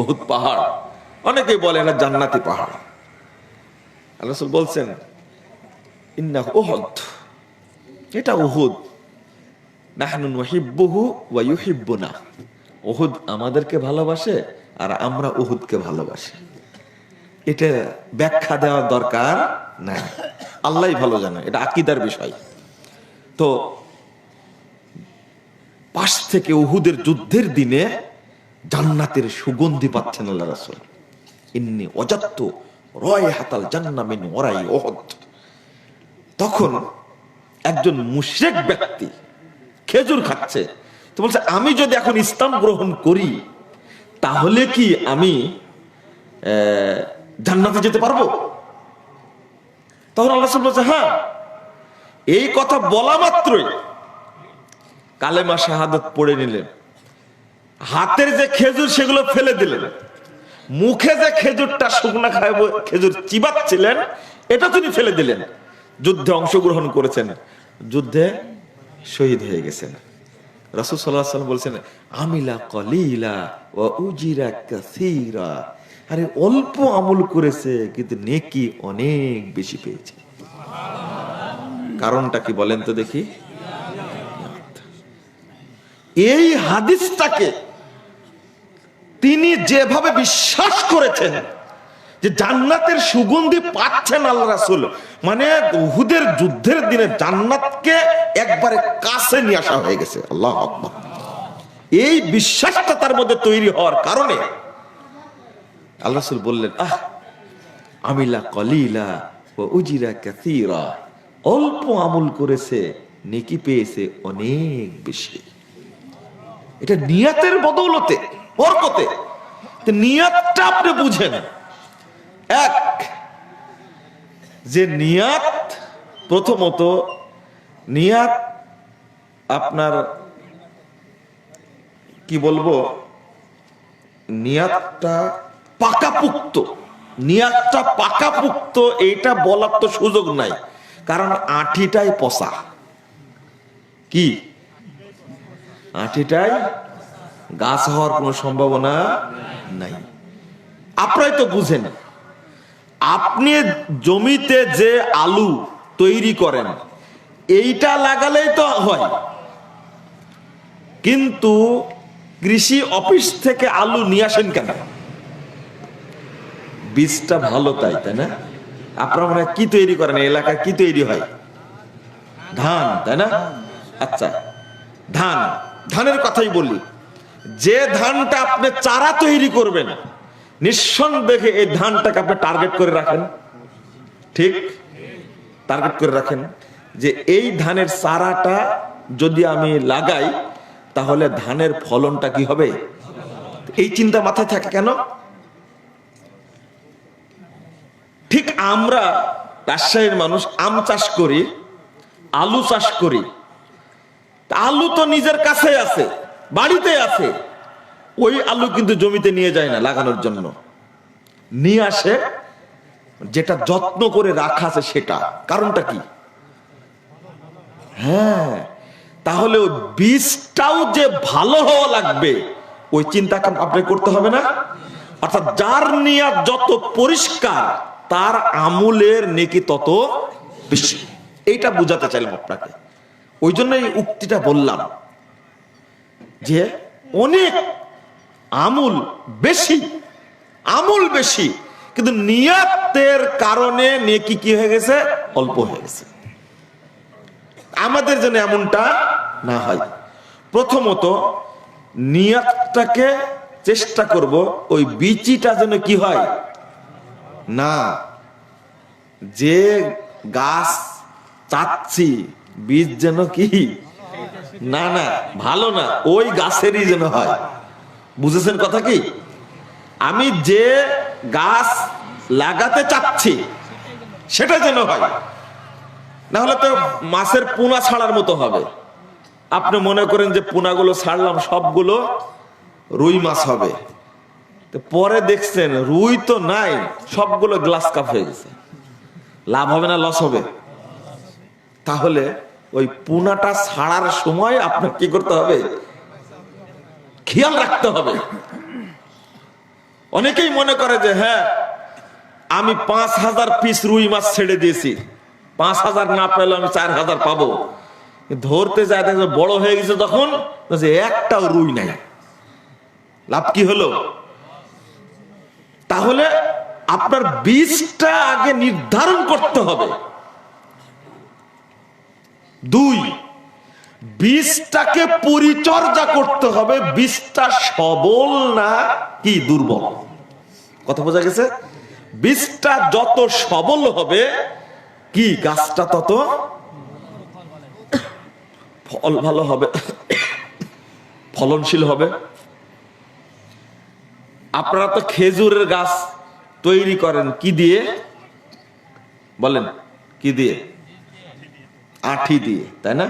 উহুদ পাহাড়, অনেকেই বলে এটা জান্নাতি পাহাড়। আল্লাহ রাসূল বলছেন ইন্নাহু উহুদ, এটা উহুদ। নাহনু নুহিব্বুহু ওয়া ইউহিব্বুনা, উহুদ আমাদেরকে ভালোবাসে আর আমরা উহুদকে ভালোবাসি। এটা ব্যাখ্যা দেওয়ার দরকার নাই, আল্লাহই ভালো জানে, এটা আকীদার বিষয়। তো পাশ থেকে উহুদের যুদ্ধের দিনে জান্নাতের সুগন্ধি পাচ্ছেন আল্লাহ রাসূল। ইন্নী ওয়াজাদতু রায়হাতাল জান্নাহ মিন ওয়ারাই উহুদ। তখন একজন মুশরিক ব্যক্তি খেজুর খাচ্ছে, তো বলছে আমি যদি এখন ইসলাম গ্রহণ করি তাহলে কি আমি জান্নাতে যেতে পারবো? তখন আল্লাহ রাসূল বলছে হ্যাঁ। এই কথা বলা মাত্রই কালেমা শাহাদাত পড়ে নিলেন, হাতের যে খেজুর সেগুলো ফেলে দিলেন, মুখে যে খেজুরটা শুকনা খায় খেজুর চিবাচ্ছিলেন এটা তিনি ফেলে দিলেন, যুদ্ধে অংশগ্রহণ করেছেন, যুদ্ধে শহীদ হয়ে গেছেন। রাসূল সাল্লাল্লাহু আলাইহি ওয়াসাল্লাম বলছেন আমিলা কলিলা ওয়া উজিরা কাসীরা, আরে অল্প আমল করেছে কিন্তু নেকি অনেক বেশি পেয়েছে। কারণটা কি বলেন তো দেখি? এই হাদিসটাকে তিনি যেভাবে বিশ্বাস করেছেন যে জান্নাতের সুগন্ধি পাচ্ছেন আল্লাহ রাসূল, মানে উহুদের যুদ্ধের দিনে জান্নাতকে একবারে কাছে নিয়ে আসা হয়ে গেছে। আল্লাহু আকবার। এই বিশ্বাসটা তার মধ্যে তৈরি হওয়ার কারণে আল্লাহ রাসূল বললেন আমিলা কলিলা ওয়া উজিরা কাসীরা, অল্প আমল করেছে নেকি পেয়েছে অনেক বেশি। এটা নিয়তের বদৌলতে, বরকতে। নিয়তটা আপনি বুঝেন। এক, যে নিয়াত, প্রথমত নিয়াত আপনার কি বলবো, নিয়াতটা পাকাপুক্ত, নিয়াতটা পাকাপুক্ত এইটা বলার তো সুযোগ নাই, কারণ আঠিটাই পচা। কি আঠিটাই গাছ হওয়ার কোনো সম্ভাবনা নাই। আপনারাই তো বুঝেন, আপনি জমিতে যে আলু তৈরি করেন এইটা লাগালেই তো হয়, কিন্তু কৃষি অফিস থেকে আলু নিয়ে আসেন কেন? বীজটা ভালো তাই, তাই না? আপনারা মনে হয় কি তৈরি করেন, এলাকায় কি তৈরি হয়? ধান, তাই না? আচ্ছা, ধান, ধানের কথাই বলি। যে ধানটা আপনি চারা তৈরি করবেন, নিঃসন্দেহে এই ধানটাকে আপনি টার্গেট করে রাখেন, ঠিক টার্গেট করে রাখেন যে এই ধানের চারাটা যদি আমি লাগাই তাহলে ধানের ফলনটা কি হবে, এই চিন্তা মাথায় থাকে কেন? ঠিক আমরা রাজশাহীর মানুষ আম চাষ করি, আলু চাষ করি, আলু তো নিজের কাছে আছে, বাড়িতে আছে, ওই আলু কিন্তু জমিতে নিয়ে যায় না লাগানোর জন্য, নিয়ে আসে যেটা যত্ন করে রাখা আছে সেটা। কারণটা কি? হ্যাঁ, তাহলে ওই বীজটাও যে ভালো হওয়া লাগবে ওই চিন্তা আপনি করতে হবে না? অর্থাৎ যার নিয়ত যত পরিষ্কার তার আমলের নেকি তত বেশি। এইটা বুঝাতে চাইলাম আপনাকে, ওই জন্য এই উক্তিটা বললাম যে অনেক আমল বেশি, আমল বেশি, কিন্তু নিয়তের কারণে নেকি কি হয়ে গেছে, অল্প হয়ে গেছে। আমাদের যেন এমনটা না হয়, প্রথমত নিয়তটাকে চেষ্টা করব ওই বীজটা যেন কি হয় না, যে গাছ চাচ্ছি বীজ যেন কি না না ভালো না, ওই গাছেরই যেন হয়। বুঝেছেন কথা কি? আমি যে গাছ লাগাতে চাচ্ছি সেটা যেন হয়, না হলে তো মাছের পোনা ছাড়ার মতো হবে। আপনি মনে করেন যে পোনাগুলো ছাড়লাম সবগুলো রুই মাছ হবে, তো পরে দেখছেন রুই তো নাই, সবগুলো গ্লাস কাপ হয়ে গেছে, লাভ হবে না লস হবে? তাহলে ওই পোনাটা ছাড়ার সময় আপনার কি করতে হবে, খেয়াল রাখতে হবে। অনেকেই মনে করে যে হ্যাঁ আমি 5000 পিস রুই মাছ ছেড়ে দিয়েছি, 5000 না পেলে আমি 4000 পাবো, ধরতে যায় দেখো বড় হয়ে গেছে, তখন একটাও রুই নাই, লাভ কি হলো? তাহলে আপনার বীজটা আগে নির্ধারণ করতে হবে। 2, বীজটাকে পরিচর্যা করতে হবে, বীজটা সবল না কি দুর্বল। কথা বোঝা গেছে? বীজটা যত সবল হবে কি গাছটা তত ফল ভালো হবে, ফলনশীল হবে। আপনারা তো খেজুরের গাছ তৈরি করেন কি দিয়ে বলেন? কি দিয়ে? আঠি দিয়ে, তাই না?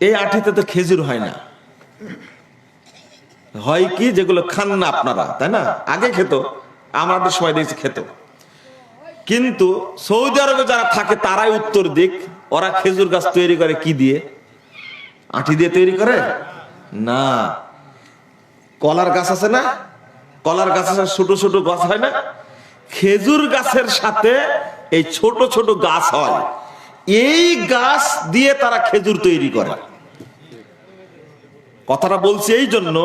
এই আঠিতে তো খেজুর হয় না, হয় কি যেগুলো খান না আপনারা, তাই না? আগে খেত, আমাদের সময় দেখছি খেত। কিন্তু সৌদি আরবে যারা থাকে তারাই উত্তর দিক, ওরা খেজুর গাছ তৈরি করে কি দিয়ে? আঠি দিয়ে তৈরি করে না। কলার গাছ আছে না, কলার গাছ আছে, ছোট ছোট গাছ হয় না, খেজুর গাছের সাথে এই ছোট ছোট গাছ হয়, এই গাছ দিয়ে তারা খেজুর তৈরি করে। কথাটা বলছি এই জন্য,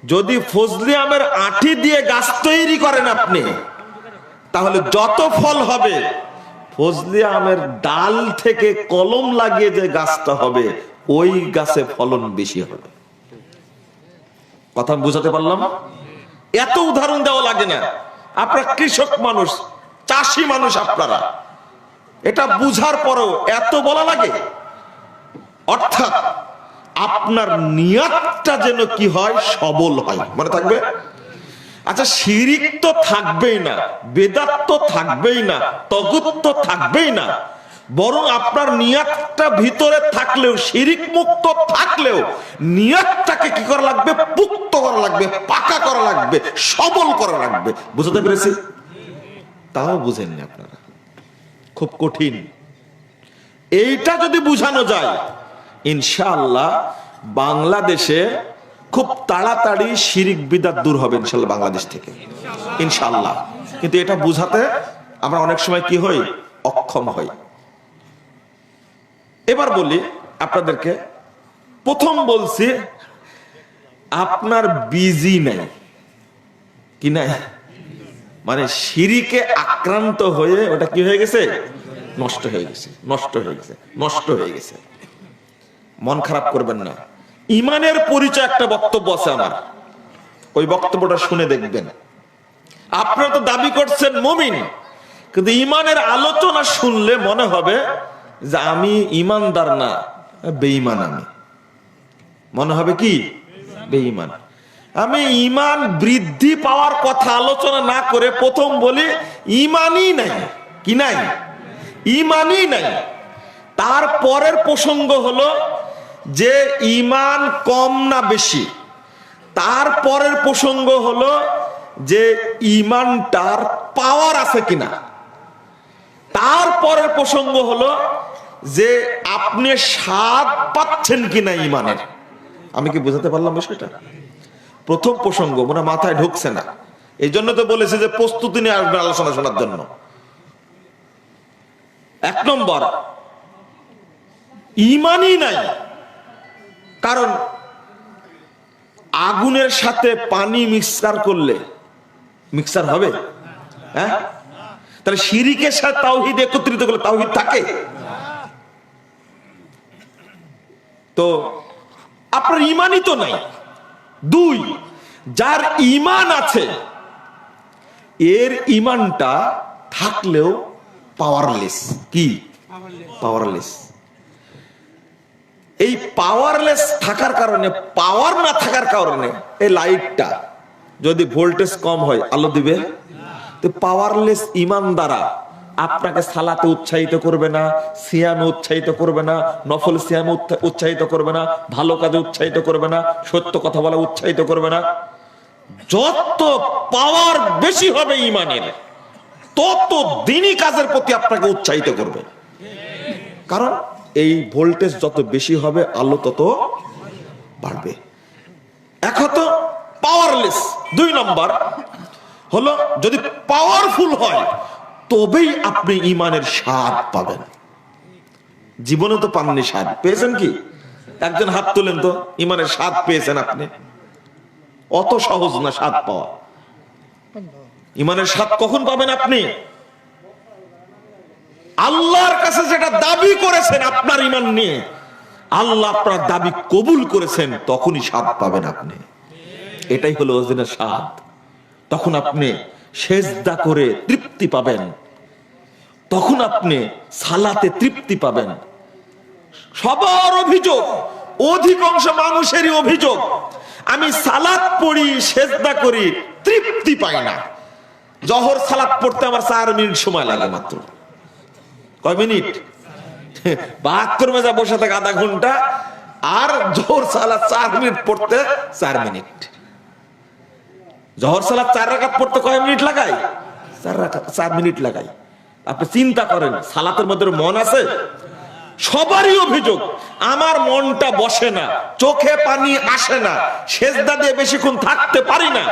যদি ফজলি আমের আঠি দিয়ে গাছ তৈরি করেন আপনি, তাহলে যত ফল হবে ফজলি আমের ডাল থেকে কলম লাগিয়ে যে গাছটা হবে ওই গাছে ফলন বেশি হবে। কথা বুঝাতে পারলাম? এত উদাহরণ দেওয়া লাগে না। আপনারা কৃষক মানুষ, চাষি মানুষ, আপনারা এটা বুঝার পরেও এত বলা লাগে। অর্থাৎ আপনার নিয়তটা যেন কি হয়, সবল হয়। মনে থাকবে? আচ্ছা, শিরিক তো থাকবেই না, বেদাত তো থাকবেই না, তাগুত তো থাকবেই না, বরং আপনার নিয়তটা ভিতরে থাকলেও, শিরিক মুক্ত থাকলেও নিয়তটাকে কি করা লাগবে? পুক্ত করা লাগবে, পাকা করা লাগবে, সবল করা লাগবে। বুঝতে পেরেছি? তাও বুঝেননি আপনারা, খুব কঠিন। এইটা যদি বুঝানো যায়, ইনশাআল্লাহ বাংলাদেশে খুব তাড়াতাড়ি শিরিক বিদআত দূর হবে ইনশাআল্লাহ, বাংলাদেশ থেকে, ইনশাআল্লাহ। কিন্তু এটা বুঝাতে আমরা অনেক সময় কি হই? অক্ষম হই। এবার বলি আপনাদেরকে, প্রথম বলছি আপনার বিজি নাই, কি নাই? মানে শিরিকে আক্রান্ত হয়ে ওটা কি হয়ে গেছে? নষ্ট হয়ে গেছে, নষ্ট হয়ে গেছে, নষ্ট হয়ে গেছে। মন খারাপ করবেন না। ইমানের পরিচয় একটা বক্তব্য আছে আমার, ওই বক্তব্যটা শুনে দেখবেন। আপনারা তো দাবি করছেন মুমিন, কিন্তু ইমানের আলোচনা শুনলে মনে হবে যে আমি ইমানদার না, বেঈমান। আমি মনে হবে কি? বেঈমান। আমি ইমান বৃদ্ধি পাওয়ার কথা আলোচনা না করে প্রথম বলি ইমানই নাই। কি নাই? ইমানই নাই। তারপরের প্রসঙ্গ হলো যে ইমান কম না বেশি। তারপরের প্রসঙ্গ হলো যে ইমানটার পাওয়ার আছে কিনা। তারপরের প্রসঙ্গ হলো যে আপনি স্বাদ পাচ্ছেন কিনা ইমানের। আমি কি বুঝাতে পারলাম বিষয়টা? প্রথম প্রসঙ্গ মনে মাথায় ঢুকছে না, এই জন্য তো বলেছে যে প্রস্তুতি নিয়ে আসবে আলোচনা শোনার জন্য। এক নম্বর, ইমানই নাই। কারণ আগুনের সাথে পানি মিক্সার করলে মিক্সার হবে? হ্যাঁ, তাহলে শিরিকের সাথে তাওহীদ একত্রিত করলে তাওহীদ থাকে? তো আপনার ইমানই তো নাই। দুই, যার ইমান আছে এর ইমানটা থাকলেও পাওয়ারলেস। কি? পাওয়ারলেস। এই পাওয়ারলেস থাকার কারণে, পাওয়ার না থাকার কারণে, এই লাইটটা যদি ভোল্টেজ কম হয় আলো দিবে? তো পাওয়ারলেস ইমান দ্বারা আপনাকে সালাতে উৎসাহিত করবে না, সিয়ামে উৎসাহিত করবে না, নফল সিয়ামে উৎসাহিত করবে না, ভালো কাজে উৎসাহিত করবে না, সত্য কথা বলা উৎসাহিত করবে না। যত পাওয়ার বেশি হবে ইমানের, তত দিনই কাজের প্রতি আপনাকে উৎসাহিত করবে। কারণ এই ভোল্টেজ যত বেশি হবে আলো তত বাড়বে। এক হতো পাওয়ারলেস। দুই নম্বর হলো যদি পাওয়ারফুল হয় তবেই আপনি ইমানের স্বাদ পাবেন। জীবনে তো পাননি স্বাদ, পেয়েছেন কি? একজন হাত তোলেন তো, ইমানের স্বাদ পেয়েছেন আপনি? অত সহজ না স্বাদ পাওয়া। ইমানের স্বাদ কখন পাবেন আপনি? আল্লাহর কাছে যেটা দাবি করেছেন আপনার ইমান নিয়ে, আল্লাহ আপনার দাবি কবুল করেছেন, তখনই স্বাদ পাবেন আপনি। এটাই হলো ওজনের স্বাদ। তখন আপনি সেজদা করে তৃপ্তি পাবেন, তখন আপনি সালাতে তৃপ্তি পাবেন। সবার অভিযোগ, অধিকাংশ মানুষেরই অভিযোগ, আমি সালাত পড়ি, সেজদা করি, তৃপ্তি পাই না। জোহর সালাত পড়তে আমার 4 মিনিট সময় লাগে মাত্র। কয় মিনিট? 72 মেজা বসে থাকে আধা ঘন্টা, আর জোহর সালাত 4 মিনিট পড়তে 4 মিনিট। জোহর সালাত 4 রাকাত পড়তে কয় মিনিট লাগাই? 4 মিনিট লাগাই। আপনি চিন্তা করেন, সালাতের মধ্যে মন আছে? সবারই অভিযোগ, আমার মনটা বসে না, চোখে পানি আসে না, সেজদা দিয়ে বেশিক্ষণ থাকতে পারি না।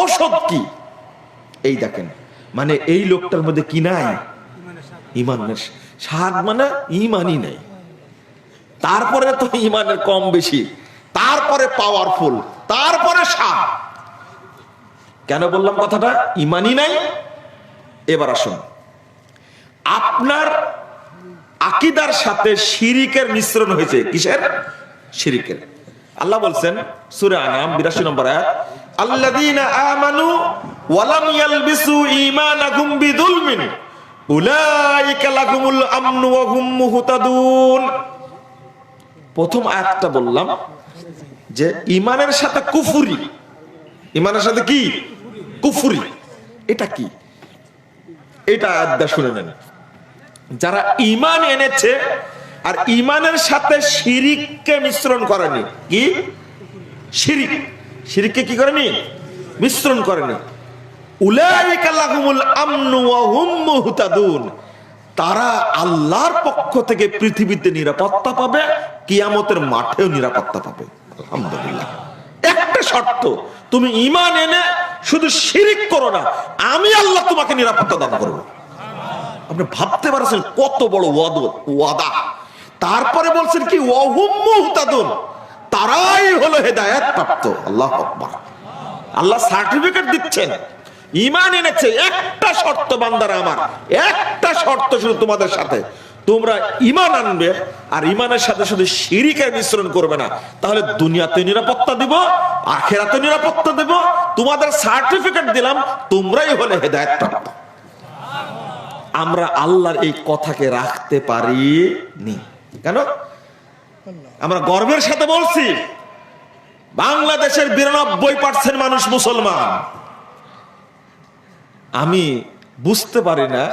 ওষুধ কি? এই দেখেন, মানে এই লোকটার মধ্যে কি নাই? ইমানের স্বাদ, মানে ইমানই নাই। তারপরে তো ইমানের কম বেশি, তারপরে পাওয়ারফুল, তারপরে স্বাদ। কেন বললাম কথাটা? ইমানই নাই। এবার আসুন, আপনার আকীদার সাথে শিরিকের মিশ্রণ হয়েছে। কিসের? শিরিকের। আল্লাহ বলছেন সূরা আনাম 82 নম্বর আয়াত, আল্লাযীনা আমানু ওয়া লাম ইয়ালবিসু ঈমানাহুম বিযুলমিন উলাইকা লাহুমুল আমনু ওয়া হুম মুহতাদুন। প্রথম আয়াতটা বললাম যে ঈমানের সাথে কুফরি। ঈমানের সাথে কি? কুফরি। এটা কি? এটা আয়াতটা শুনে নেন। যারা ঈমান এনেছে আর ঈমানের সাথে শিরিককে মিশ্রণ করেনি, কি? শিরিক। শিরিককে কি করেনি? মিশ্রণ করেনি। উলাইকা লাহুমুল আমনু ওয়া হুম মুহতাদুন। তারা আল্লাহর পক্ষ থেকে পৃথিবীতে নিরাপত্তা পাবে, কিয়ামতের মাঠেও নিরাপত্তা পাবে। আলহামদুলিল্লাহ। একটা শর্ত, তুমি ঈমান এনে শুধু শিরিক করো না, আমি আল্লাহ তোমাকে নিরাপত্তা দান করব। আপনি ভাবতে পারছেন কত বড় ওয়াদা? তারপরে বলছেন কি? ওয়া হুম মুহতাদুন, তারাই হলো হেদায়েত প্রাপ্ত। আল্লাহু আকবার। আল্লাহ সার্টিফিকেট দিচ্ছেন, ঈমান এনেছে। একটা শর্ত বান্দারা আমার, একটা শর্ত শুধু তোমাদের সাথে, তোমরা ঈমান আনবে আর ঈমানের সাথে শুধু শিরিকের মিশ্রণ করবে না, তাহলে দুনিয়াতে নিরাপত্তা দিব, আখিরাতে নিরাপত্তা দেব। তোমাদের সার্টিফিকেট দিলাম, তোমরাই হলে হেদায়েত প্রাপ্ত। আমরা আল্লাহর এই কথাকে রাখতে পারিনি। কেন? আমরা গর্বের সাথে বলছি বাংলাদেশের 92% মানুষ মুসলমান। আমি বুঝতে পারি না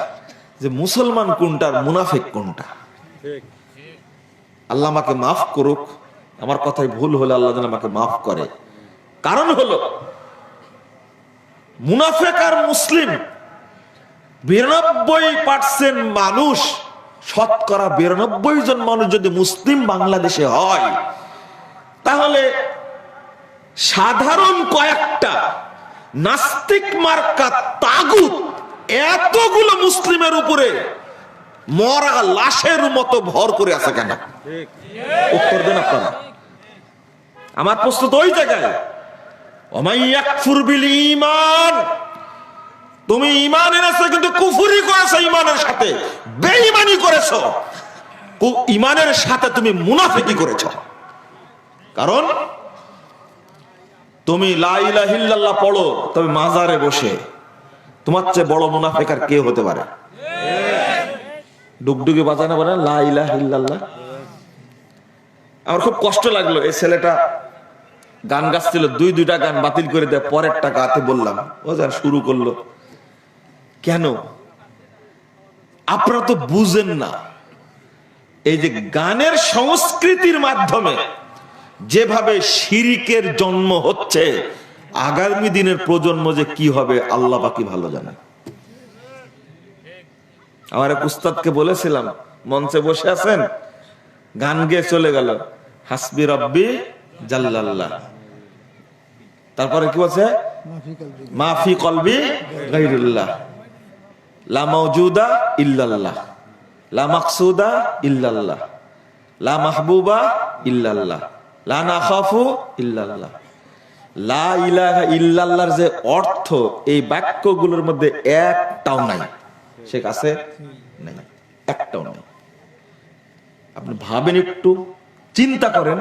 যে মুসলমান কোনটা আর মুনাফিক কোনটা। আল্লাহ আমাকে মাফ করুক, আমার কথায় ভুল হলে আল্লাহ যেন আমাকে মাফ করে। কারণ হলো মুনাফিক আর মুসলিম 92% মানুষ, শতকরা 92 জন মানুষ যদি মুসলিম বাংলাদেশে হয়, তাহলে সাধারণ কয়েকটা নাস্তিক মার্কা তাগুত এতগুলো মুসলিমের উপরে মরা লাশের মতো ভর করে আছে কেন? উত্তর দেন আপনারা। আমার প্রশ্ন তো ওই জায়গায়, ওমাই ইয়াকফুর বিল ঈমান, তুমি ঈমান এনেছো কিন্তু কুফরি করেছো, ঈমানের সাথে বেঈমানি করেছো, ঈমানের সাথে তুমি মুনাফিকি করেছো। কারণ তুমি লা ইলাহা ইল্লাল্লাহ পড়ো, তবে মাজারে বসে, তোমার চেয়ে বড় মুনাফিক আর কে হতে পারে? ডুগডুগি বাজানো বলে লা ইলাহা ইল্লাল্লাহ। আমার খুব কষ্ট লাগলো, এই ছেলেটা গান গাচ্ছিল, দুইটা গান বাতিল করে দেয়, পরেরটা গাতে বললাম, ও যা শুরু করলো। কেন? আপনারা তো বুঝেন না, এই যে গানের সংস্কৃতির মাধ্যমে যেভাবে শিরিকের জন্ম হচ্ছে, আগামী দিনের প্রজন্ম যে কি হবে আল্লাহ বাকি ভালো জানে। আমার এক উস্তাদকে বলেছিলাম, মঞ্চে বসে আছেন, গান গেয়ে চলে গেল, হাসবি রব্বি জাল্লাল্লাহ। তারপরে কি বলছে? মাফি কলবি গায়রুল্লাহ, লা মাওজুদা ইল্লাল্লাহ, লা মাকসুদা ইল্লাল্লাহ, লা মাহবুবা ইল্লাল্লাহ, লা নাখাফু ইল্লাল্লাহ। লা ইলাহা ইল্লাল্লাহর যে অর্থ, এই বাক্যগুলোর মধ্যে একটাও নাই। সে কাছে নাই, একটাও নাই। আপনি ভাবেন, একটু চিন্তা করেন।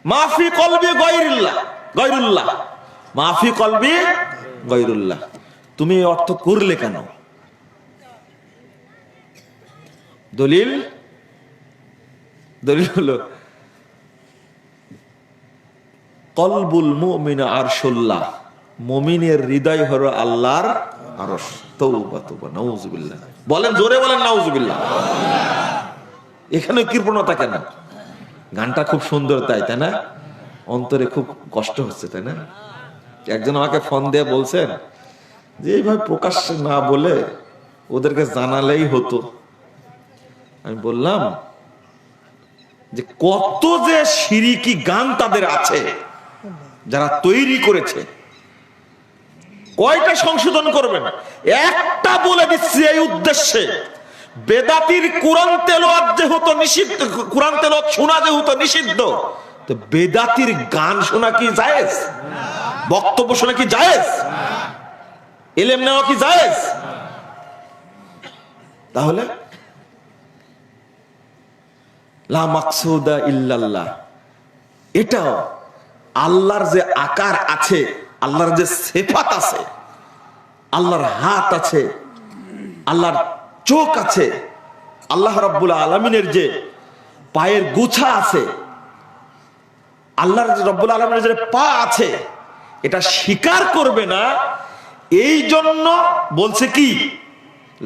মাফি কলবি গায়রুল্লাহ, গায়রুল্লাহ, মাফি কলবি গায়রুল্লাহ, তুমি এই অর্থ করলে কেন? দলিল হলো কলবুল মুমিন আরশুল্লাহ, মুমিনের হৃদয় হলো আল্লাহর আরশ। তওবা তওবা, নাউজুবিল্লাহ। বলেন, জোরে বলেন নাউজুবিল্লাহ। এখানে কৃপণতা কেন? গানটা খুব সুন্দর, তাই না? অন্তরে খুব কষ্ট হচ্ছে, তাই না? একজন আমাকে ফোন দিয়ে বলছেন যে এইভাবে প্রকাশ্যে না বলে ওদেরকে জানালেই হতো। আমি বললাম যে কত যে শিরিকি গান তাদের আছে যারা তৈরি করেছে, কয়টা সংশোধন করবেন? একটা বলে দিচ্ছি এই উদ্দেশ্যে, বেদাতির কোরআন তেলাওয়াত যেহেতু নিষিদ্ধ, কোরআন তেলাওয়াত শোনা যেহেতু নিষিদ্ধ, তো বেদাতির গান শোনা কি জায়েজ? বক্তব্য শোনা কি জায়েজ? ইলম নেওয়া কি জায়েজ? তাহলে লা মাকসুদা ইল্লাল্লাহ, এটাও আল্লাহর যে আকার আছে, আল্লাহর যে সিফাত আছে, আল্লাহর হাত আছে, আল্লাহর চোখ আছে, আল্লাহ রাব্বুল আলামিনের যে পায়ের গুছা আছে, আল্লাহর রাব্বুল আলামিনের যে পা আছে, এটা স্বীকার করবে না। এই জন্য বলছে কি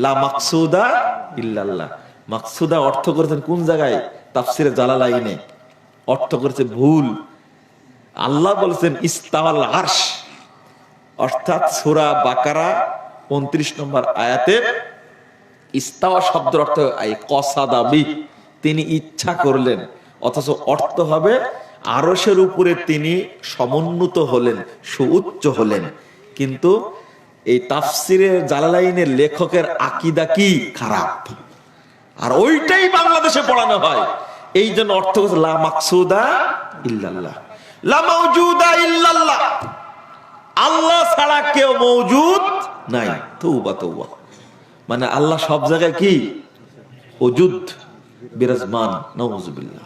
লা মাকসুদা ইল্লাল্লাহ। মাকসুদা অর্থ করেছেন কোন জায়গায়? তাফসিরে জালালাইনে অর্থ করেছে ভুল। আল্লাহ বলেছেন ইস্তাওয়াল আরশ, অর্থাৎ সূরা বাকারা 29 নম্বর আয়াতে ইস্তাওয়া শব্দের অর্থ কসাদা বি, তিনি ইচ্ছা করলেন, অথচ অর্থ হবে আরশের উপরে তিনি সমুন্নত হলেন, সুউচ্চ হলেন। কিন্তু এই তাফসিরে জালালাইনের লেখকের আকীদা কি খারাপ, আর ওইটাই বাংলাদেশে পড়ানো হয়। এই জন্য অর্থ হচ্ছে লা মাকসুদা ইল্লাল্লাহ, লা মাওজুদা ইল্লাল্লাহ, আল্লাহ ছাড়া কেউ মওজুদ নাই। তওবা তওবা, মানে আল্লাহ সব জায়গায় কি ওজুদ বিরাজমান, নাউজুবিল্লাহ।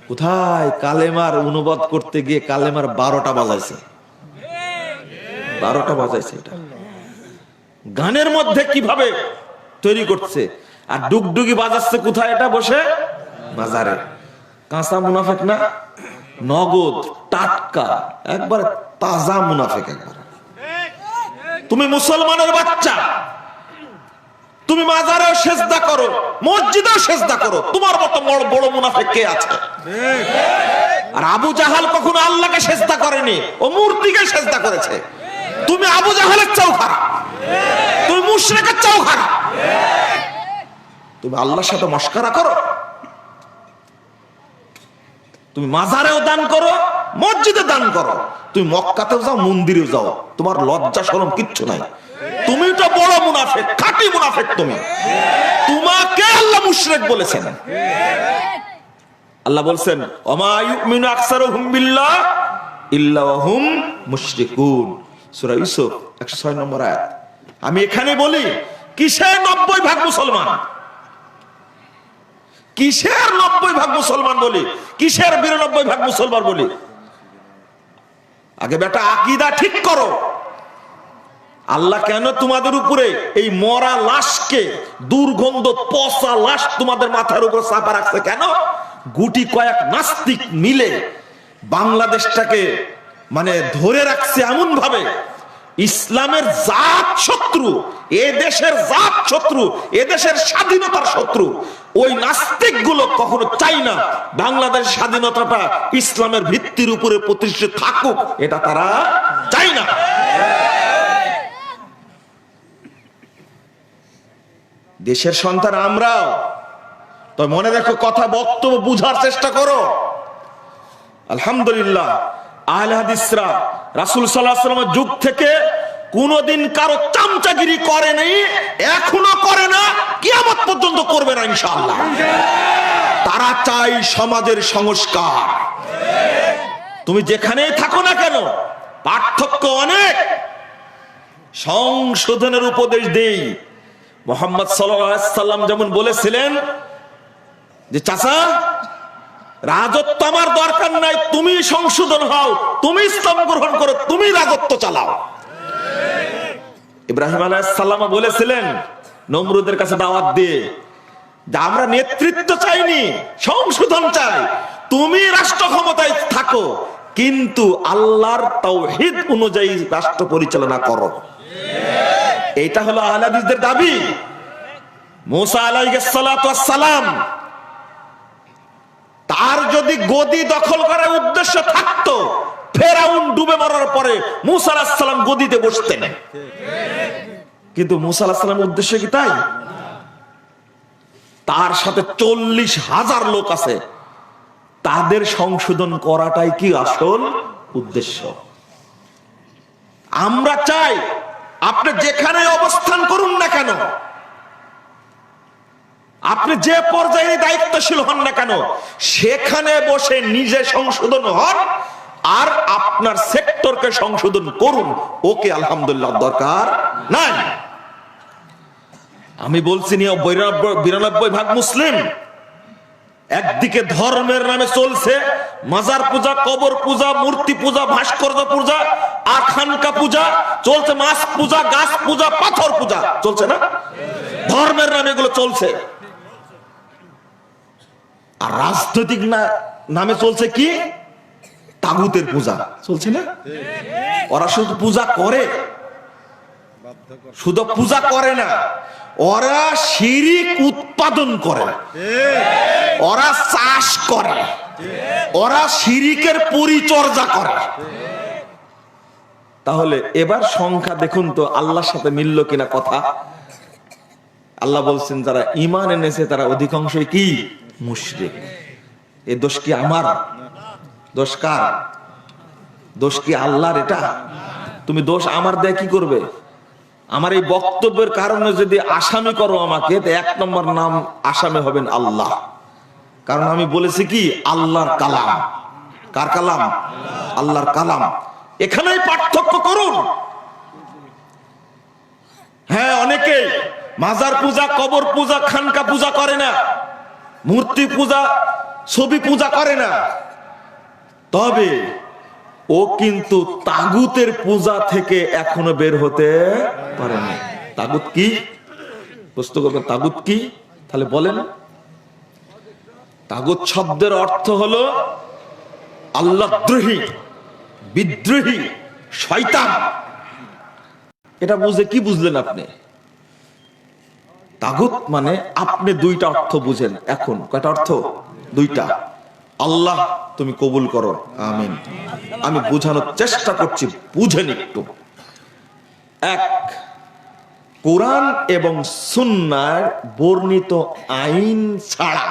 কোথায় কালেমার অনুবাদ করতে গিয়ে কালেমার 12টা বাজাইছে, 12টা বাজাইছে। এটা গানের মধ্যে কিভাবে তৈরি করছে, আর ডুগডুগি বাজাচ্ছে কোথায়? এটা বসে বাজারে। কাঁচা মুনাফেক না, নগদ টাটকা একবার তাজা মুনাফেক। একবার তুমি মুসলমানের বাচ্চা, তুমি মাজারেও সেজদা করো, মসজিদেও সেজদা করো, তোমার মতো বড় মুনাফেক কে আছে? আর আবু জাহাল কখনো আল্লাহকে সেজদা করেনি, ও মূর্তিকে সেজদা করেছে। তুমি আবু জাহালের চাও খারাপ, তুমি মুশরিকের চাও খারাপ। তুমি আল্লাহর সাথে মশকরা করো, তুমি মাজারেও দান করো, মসজিদে দান করো, তুমি মক্কাতেও যাও, মন্দিরেও যাও, তোমার লজ্জা শরম কিচ্ছু নাই। তুমি তো বড় মুনাফিক, খাঁটি মুনাফিক। তুমি, তোমাকে আল্লাহ মুশরিক বলেছেন। আল্লাহ বলছেন ওমা ইউমিনু আকসারুহুম বিল্লাহ ইল্লা ওয়া হুম মুশরিকুন, সূরা ইউসুফ 106 নম্বর আয়াত। আমি এখানে বলি কিসের 90% মুসলমান, কিসের 90% মুসলমান বলি, কিসের 92% মুসলমান বলি? আগে বেটা আকীদা ঠিক করো। আল্লাহ কেন তোমাদের উপরে এই মরা লাশকে, দুর্গন্ধ পচা লাশ তোমাদের মাথার উপর চাপা রাখছে কেন? গুটি কয়েক নাস্তিক মিলে বাংলাদেশটাকে মানে ধরে রাখছে এমন ভাবে। ইসলামের জাত শত্রু, এ দেশের জাত শত্রু, এ দেশের স্বাধীনতার শত্রু। ওই নাস্তিক গুলো কখনো চাই না বাংলাদেশ স্বাধীনতাটা ইসলামের ভিত্তির উপরে প্রতিষ্ঠিত থাকুক, এটা তারা চাই না। দেশের সন্তান আমরাও তো, মনে রেখো, কথা বক্তব্য বুঝার চেষ্টা করো। আলহামদুলিল্লাহ আহলে হাদিসরা রাসূল সাল্লাল্লাহু আলাইহি ওয়াসাল্লামের যুগ থেকে কোনদিন কারো চামচাগিরি করে নাই, এখনো করে না, কিয়ামত পর্যন্ত করবে না ইনশাআল্লাহ। তারা চাই সমাজের সংস্কার। তুমি যেখানেই থাকো না কেন, পার্থক্য অনেক। সংশোধনের উপদেশ দেই। মুহাম্মদ সাল্লাল্লাহু আলাইহি সাল্লাম যেমন বলেছিলেন যে চাচা, রাজত্ব আমার দরকার নাই, তুমি সংশোধন হও, তুমি ইসলাম গ্রহণ করো, তুমি রাজত্ব চালাও। ইব্রাহিম আলাইহিস সালাম বলেছিলেন নমরুদের কাছে দাওয়াত দিয়ে যে আমরা নেতৃত্ব চাইনি, সংশোধন চাই, তুমি রাষ্ট্র ক্ষমতায় থাকো, কিন্তু আল্লাহর তাওহীদ অনুযায়ী রাষ্ট্র পরিচালনা করো। এইটা হলো আহলে হাদিসদের দাবি। মুসা আলাইহিস সালাতু ওয়াস সালাম তার যদি গদি দখল করার উদ্দেশ্য থাকতো, ফেরাউন ডুবে মরার পরে মূসা আলাইহিস সালাম গদিতে বসতেন। কিন্তু মূসা আলাইহিস সালামের উদ্দেশ্য কি তাই? তার সাথে 40,000 লোক আছে, তাদের সংশোধন করাটাই কি আসল উদ্দেশ্য। আমরা চাই আপনি যেখানে অবস্থান করুন না কেন, আপনি যে পর্যায়ে দায়িত্বশীল হন না কেন, সেখানে বসে নিজে সংশোধন হন আর আপনার সেক্টরকে সংশোধন করুন। ওকে আলহামদুলিল্লাহ দরকার নাই। আমি বলছি 92% মুসলিম একদিকে ধর্মের নামে চলছে মাজার পূজা, কবর পূজা, মূর্তি পূজা, ভাস্কর্য পূজা, আর খানকা পূজা চলছে, মাছ পূজা, গাছ পূজা, পাথর পূজা চলছে না? ধর্মের নামে এগুলো চলছে। আর রাজনৈতিক নামে চলছে কি? তাগুতের পূজা চলছে না? ওরা শুধু পূজা করে, শুধু পূজা করে না, ওরা শিরিক উৎপাদন করে, ওরা চাষ করে, ওরা শিরিকের পরিচর্যা করে। তাহলে এবার সংখ্যা দেখুন তো আল্লাহর সাথে মিলল কিনা কথা। আল্লাহ বলছেন যারা ঈমান এনেছে তারা অধিকাংশই কি? মুশরিক। এ দোষ কি আমার? দোষ কার? দোষ কি আল্লাহর? এটা তুমি দোষ আমার দেয় কি করবে? আমার এই বক্তব্যের কারণে যদি আসামি করো আমাকে, তো 1 নম্বর নাম আসামি হবেন আল্লাহ। কারণ আমি বলেছি কি আল্লাহর কালাম। কার কালাম? আল্লাহর কালাম। এখানেই পার্থক্য করুন। হ্যাঁ, অনেকে মাজার পূজা, কবর পূজা, খানকা পূজা করে না, মূর্তি পূজা, ছবি পূজা করে না, তবে ও কিন্তু তাগুতের পূজা থেকে এখনো বের হতে পারে না। তাগুত কি? প্রশ্ন করবেন তাগুত কি? তাহলে বলেন। তাগুত শব্দের অর্থ হলো আল্লাহদ্রোহী, বিদ্রোহী, শয়তান। এটা বুঝে কি বুঝলেন আপনি? তাগুত মানে আপনি 2টা অর্থ বুঝেন এখন। কয়টা অর্থ? 2টা। আল্লাহ তুমি কবুল করো, আমিন। আমি বোঝানোর চেষ্টা করছি, বুঝেন একটু। 1, কোরআন এবং সুন্নাহর বর্ণিত আইন ছাড়া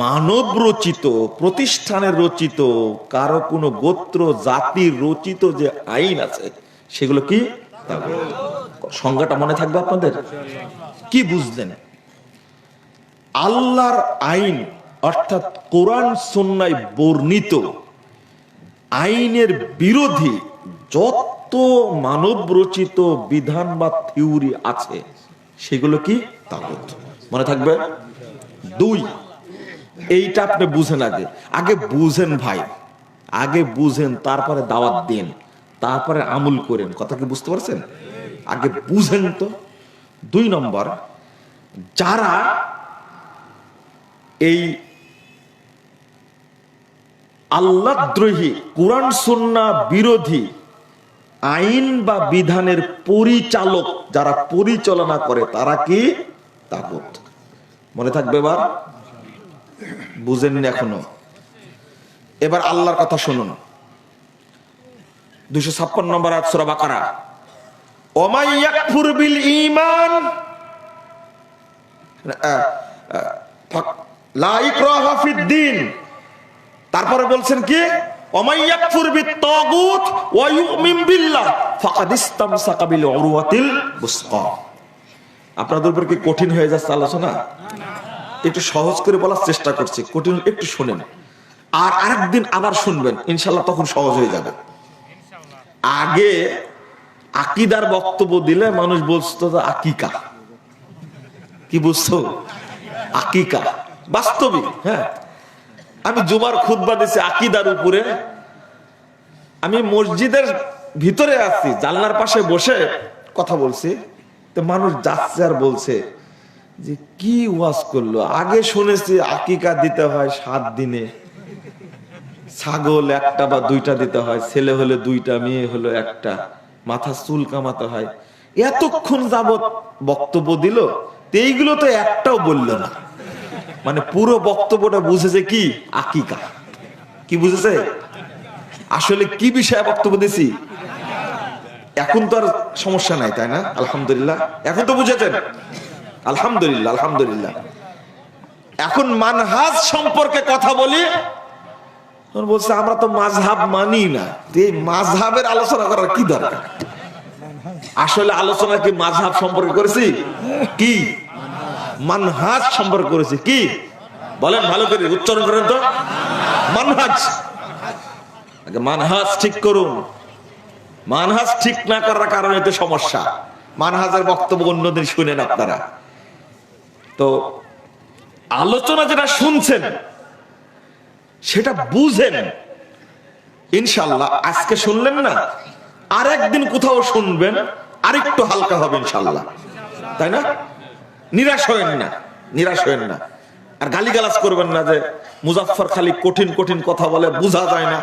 মানব রচিত, প্রতিষ্ঠানের রচিত, কারো কোনো গোত্র জাতির রচিত যে আইন আছে সেগুলো কি? সংজ্ঞাটা মনে থাকবে আপনাদের? কি বুঝলেন? আল্লাহর আইন অর্থাৎ কোরআন সুন্নাহয় বর্ণিত আইনের বিরোধী যত মানব রচিত বিধান বা থিওরি আছে সেগুলো কি? তাগুত। মনে থাকবে? 2, এইটা আপনি বুঝেন। আগে বুঝেন ভাই, আগে বুঝেন, তারপরে দাওয়াত দিন, তারপরে আমল করেন। কথা কি বুঝতে পারছেন? আগে বুঝেন তো। 2 নম্বর, যারা এই আল্লাহদ্রোহী, কোরআন সুন্নাহ বিরোধী আইন বা বিধানের পরিচালক, যারা পরিচালনা করে, তারা কি? তাগুত। মনে থাকবে? এবার বুঝেননি এখনো? এবার আল্লাহর কথা শুনুন। 256 নম্বর আয়াত সূরা বাকারা। ওমাই ইয়াকফুর বিল ঈমান লা ইকরাহা ফিদ-দীন। তারপরে বলছেন কি? ওমাই ইয়াকফুর বিত-তাগুত ওয়া ইউমিন বিল্লাহ ফাকাদ ইসতামসাকা বিল উরওয়াতিল বুসকা। আপনাদের উপর কি কঠিন হয়ে যাচ্ছে আলোচনা? একটু সহজ করে বলার চেষ্টা করছি, কঠিন একটু শুনেন, আর আরেকদিন আবার শুনবেন, ইনশাআল্লাহ তখন সহজ হয়ে যাবে। আগে আকীদার বক্তব্য দিলে মানুষ বলতো যে আকিকা। কি বুঝছো? আকিকা বাস্তবিক। হ্যাঁ, আমি জুমার খুতবা দিছি আকীদার উপরে। আমি মসজিদের ভিতরে আছি, জানলার পাশে বসে কথা বলছি, তো মানুষ যাচ্ছে আর বলছে যে কি ওয়াজ করলো। আগে শুনেছি আকিকা দিতে হয় 7 দিনে, ছাগল 1টা বা 2টা দিতে হয়, ছেলে হলে 2টা, মেয়ে হলো 1টা, মাথা চুল কামাতে হয়। এতক্ষণ যাবত বক্তব্য দিল, এইগুলো তো একটাও বললো না। মানে পুরো বক্তব্যটা বুঝেছে কি আকিকা। কি বুঝেছে? আসলে কি বিষয়ে বক্তব্য দিছি? এখন তো আর সমস্যা নাই, তাই না? আলহামদুলিল্লাহ, এখন তো বুঝেছেন। আলহামদুলিল্লাহ, আলহামদুলিল্লাহ। এখন মানহাজ সম্পর্কে কথা বলি। বলছে আমরা তো মাযহাব মানি না, এই মাযহাবের আলোচনা করার কি দরকার? আসলে আলোচনা কি মাযহাব সম্পর্কে করেছি? কি মানহাজ সম্পর্কে করেছি? কি বলেন, ভালো করে উচ্চারণ করেন তো। মানহাজ। মানহাজ ঠিক করুন। মানহাজ ঠিক না করার কারণে তো সমস্যা। মানহাজের বক্তব্য অন্যদিন শুনেন আপনারা। তো আলোচনা যেটা শুনছেন সেটা বুঝেন ইনশাআল্লাহ। আজকে শুনলেন না, আরেকদিন কোথাও শুনবেন, আরেকটু হালকা হবে ইনশাআল্লাহ, তাই না? নিরাশ হবেন না, নিরাশ হবেন না। আর গালিগালাজ করবেন না যে মুজাফফর খালি কঠিন কঠিন কথা বলে, বোঝা যায় না,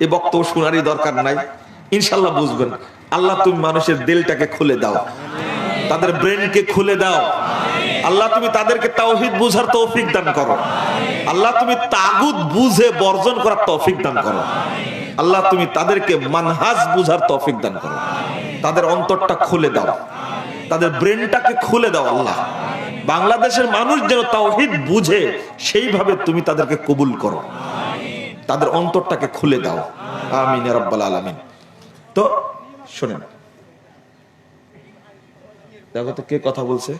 এই বক্তব্য শোনারই দরকার নাই। ইনশাআল্লাহ বুঝবেন। আল্লাহ তুমি মানুষের দিলটাকে খুলে দাও, তাদের ব্রেনকে খুলে দাও। আল্লাহ তুমি তাদেরকে তাওহীদ বুঝার তৌফিক দান করো। আল্লাহ তুমি তাগুত বুঝে বর্জন করার তৌফিক দান করো। আল্লাহ তুমি তাদেরকে মানহাজ বুঝার তৌফিক দান করো। তাদের অন্তরটা খুলে দাও, তাদের ব্রেনটাকে খুলে দাও। আল্লাহ বাংলাদেশের মানুষ যেন তাওহীদ বুঝে সেইভাবে তুমি তাদেরকে কবুল করো, তাদের অন্তরটাকে খুলে দাও। আমিন ইয়া রাব্বাল আলামিন। তো শুনেন, দেখো তো কে কথা বলছে।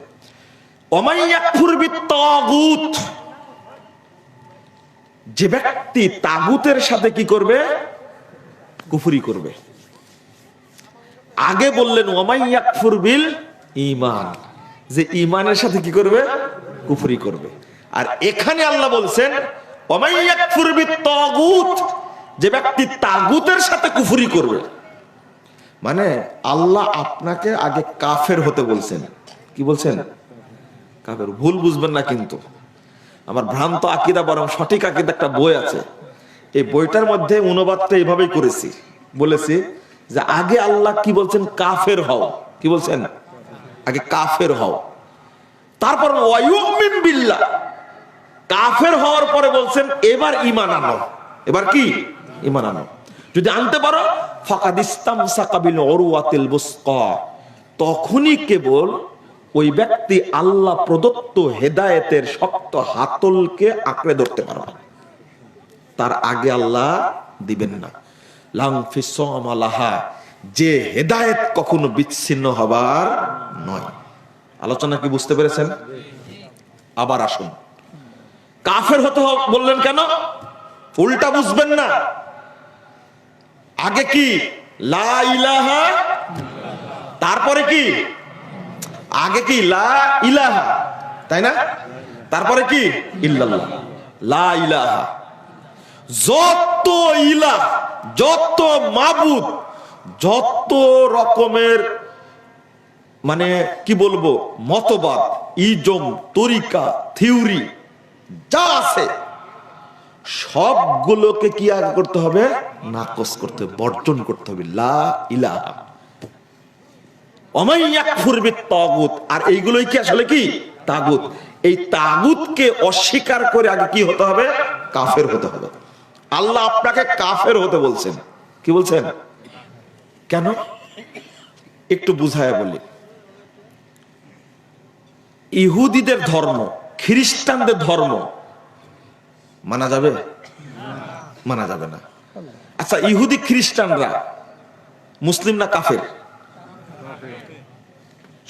যে ব্যক্তি তাগুতের সাথে কি করবে? কুফরি করবে। আগে বললেন ওয়ামাইয়াকফুর বিল ঈমান, যে ঈমানের সাথে কি করবে? কুফরি করবে। আর এখানে আল্লাহ বলছেন ওয়ামাইয়াকফুর বিত তাগুত, যে ব্যক্তি তাগুতের সাথে কুফরি করবে। মানে আল্লাহ আপনাকে আগে কাফের হতে বলছেন। কি বলছেন? কাফের। ভুল বুঝবেন না কিন্তু, আমার ভ্রান্ত আকীদা বরং সঠিক আকীদা একটা বই আছে, এই বইটার মধ্যে অনুবাদটা এইভাবেই করেছি। বলেছি যে আগে আল্লাহ কি বলছেন? কাফের হও। কি বলছেন? আগে কাফের হও, তারপর ওয়ায়ুমিন বিল্লাহ, কাফের হওয়ার পরে বলছেন এবার ঈমান আনো। এবার কি? ঈমান আনো। যদি আনতে পারো ফাকাদ ইসতামসাকা বিল উরওয়াতিল বুসকা, তখনই কেবল ওই ব্যক্তি আল্লাহ প্রদত্ত হেদায়েতের শক্ত হাতলকে আঁকড়ে ধরতে পারবে। তার আগে আল্লাহ দিবেন না। লাং ফিসমালাহা, যে হেদায়েত কখনো বিচ্ছিন্ন হবার নয়। আলোচনা কি বুঝতে পেরেছেন? আবার আসুন, কাফের হতে বললেন কেন? উল্টা বুঝবেন না। আগে কি? লা ইলাহা, তারপরে কি? আগে কি? লা ইলাহা, তাই না? তারপরে কি? ইল্লাল্লাহ। লা ইলাহা। যত ইলাহ, যত মাবুদ, যত রকমের মানে কি বলবো মতবাদ, ইজম, তরিকা, থিওরি যা আছে সবগুলোকে কি আগে করতে হবে? নাকচ করতে হবে, বর্জন করতে হবে। লা ইলাহা। ওয়ামাইয়াকফুর বিত তাগুত, আর এইগুলোই কি আসলে কি? তাগুত। এই তাগুতকে অস্বীকার করে আগে কি হতে হবে? কাফের হতে হবে। আল্লাহ আপনাকে কাফের হতে বলছেন। কি বলছেন? কেন? একটু বুঝায় বলি। ইহুদিদের ধর্ম, খ্রিস্টানদের ধর্ম মানা যাবে? মানা যাবে না। আচ্ছা, ইহুদি খ্রিস্টানরা মুসলিম না কাফের?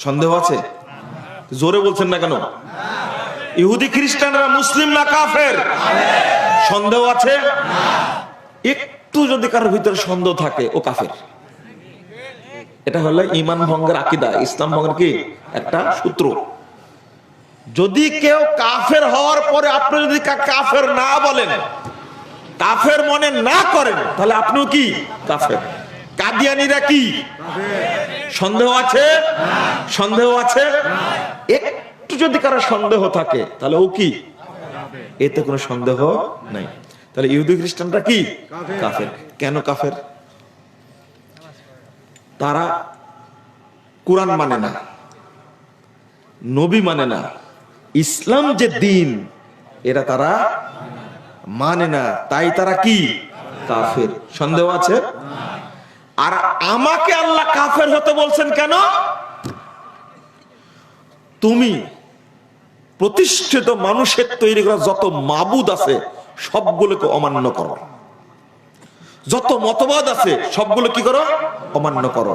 সন্দেহ আছে? জোরে বলছেন না কেন? ইহুদি খ্রিস্টানরা মুসলিম না কাফের? সন্দেহ আছে? একটু যদি কারোর ভিতরে সন্দেহ থাকে, ও কাফের। এটা হলো ঈমান ভঙ্গের আকীদা, ইসলাম ভঙ্গের কি একটা সূত্র। যদি কেউ কাফের হওয়ার পরে আপনি যদি কাফের না বলেন, কাফের মনে না করেন, তাহলে আপনিও কি? কাফের। কাদিয়ানীরা কি? সন্দেহ আছে? সন্দেহ আছে? একটু যদি কারো সন্দেহ থাকে তাহলে ও কি? এতে কোনো সন্দেহ নাই। তাহলে ইহুদি খ্রিস্টানরা কি? কাফের। কেন কাফের? তারা কুরআন মানে না, নবী মানে না, ইসলাম যে দিন এরা তারা মানে না, তাই তারা কি কাফের। সন্দেহ আছে? আর আমাকে আল্লাহ কাফের হতে বলছেন কেন? তুমি প্রতিষ্ঠিত মানুষের তৈরি করা যত মাবুদ আছে সবগুলোকে অমান্য করো, যত মতবাদ আছে সবগুলো কি করো? অমান্য করো।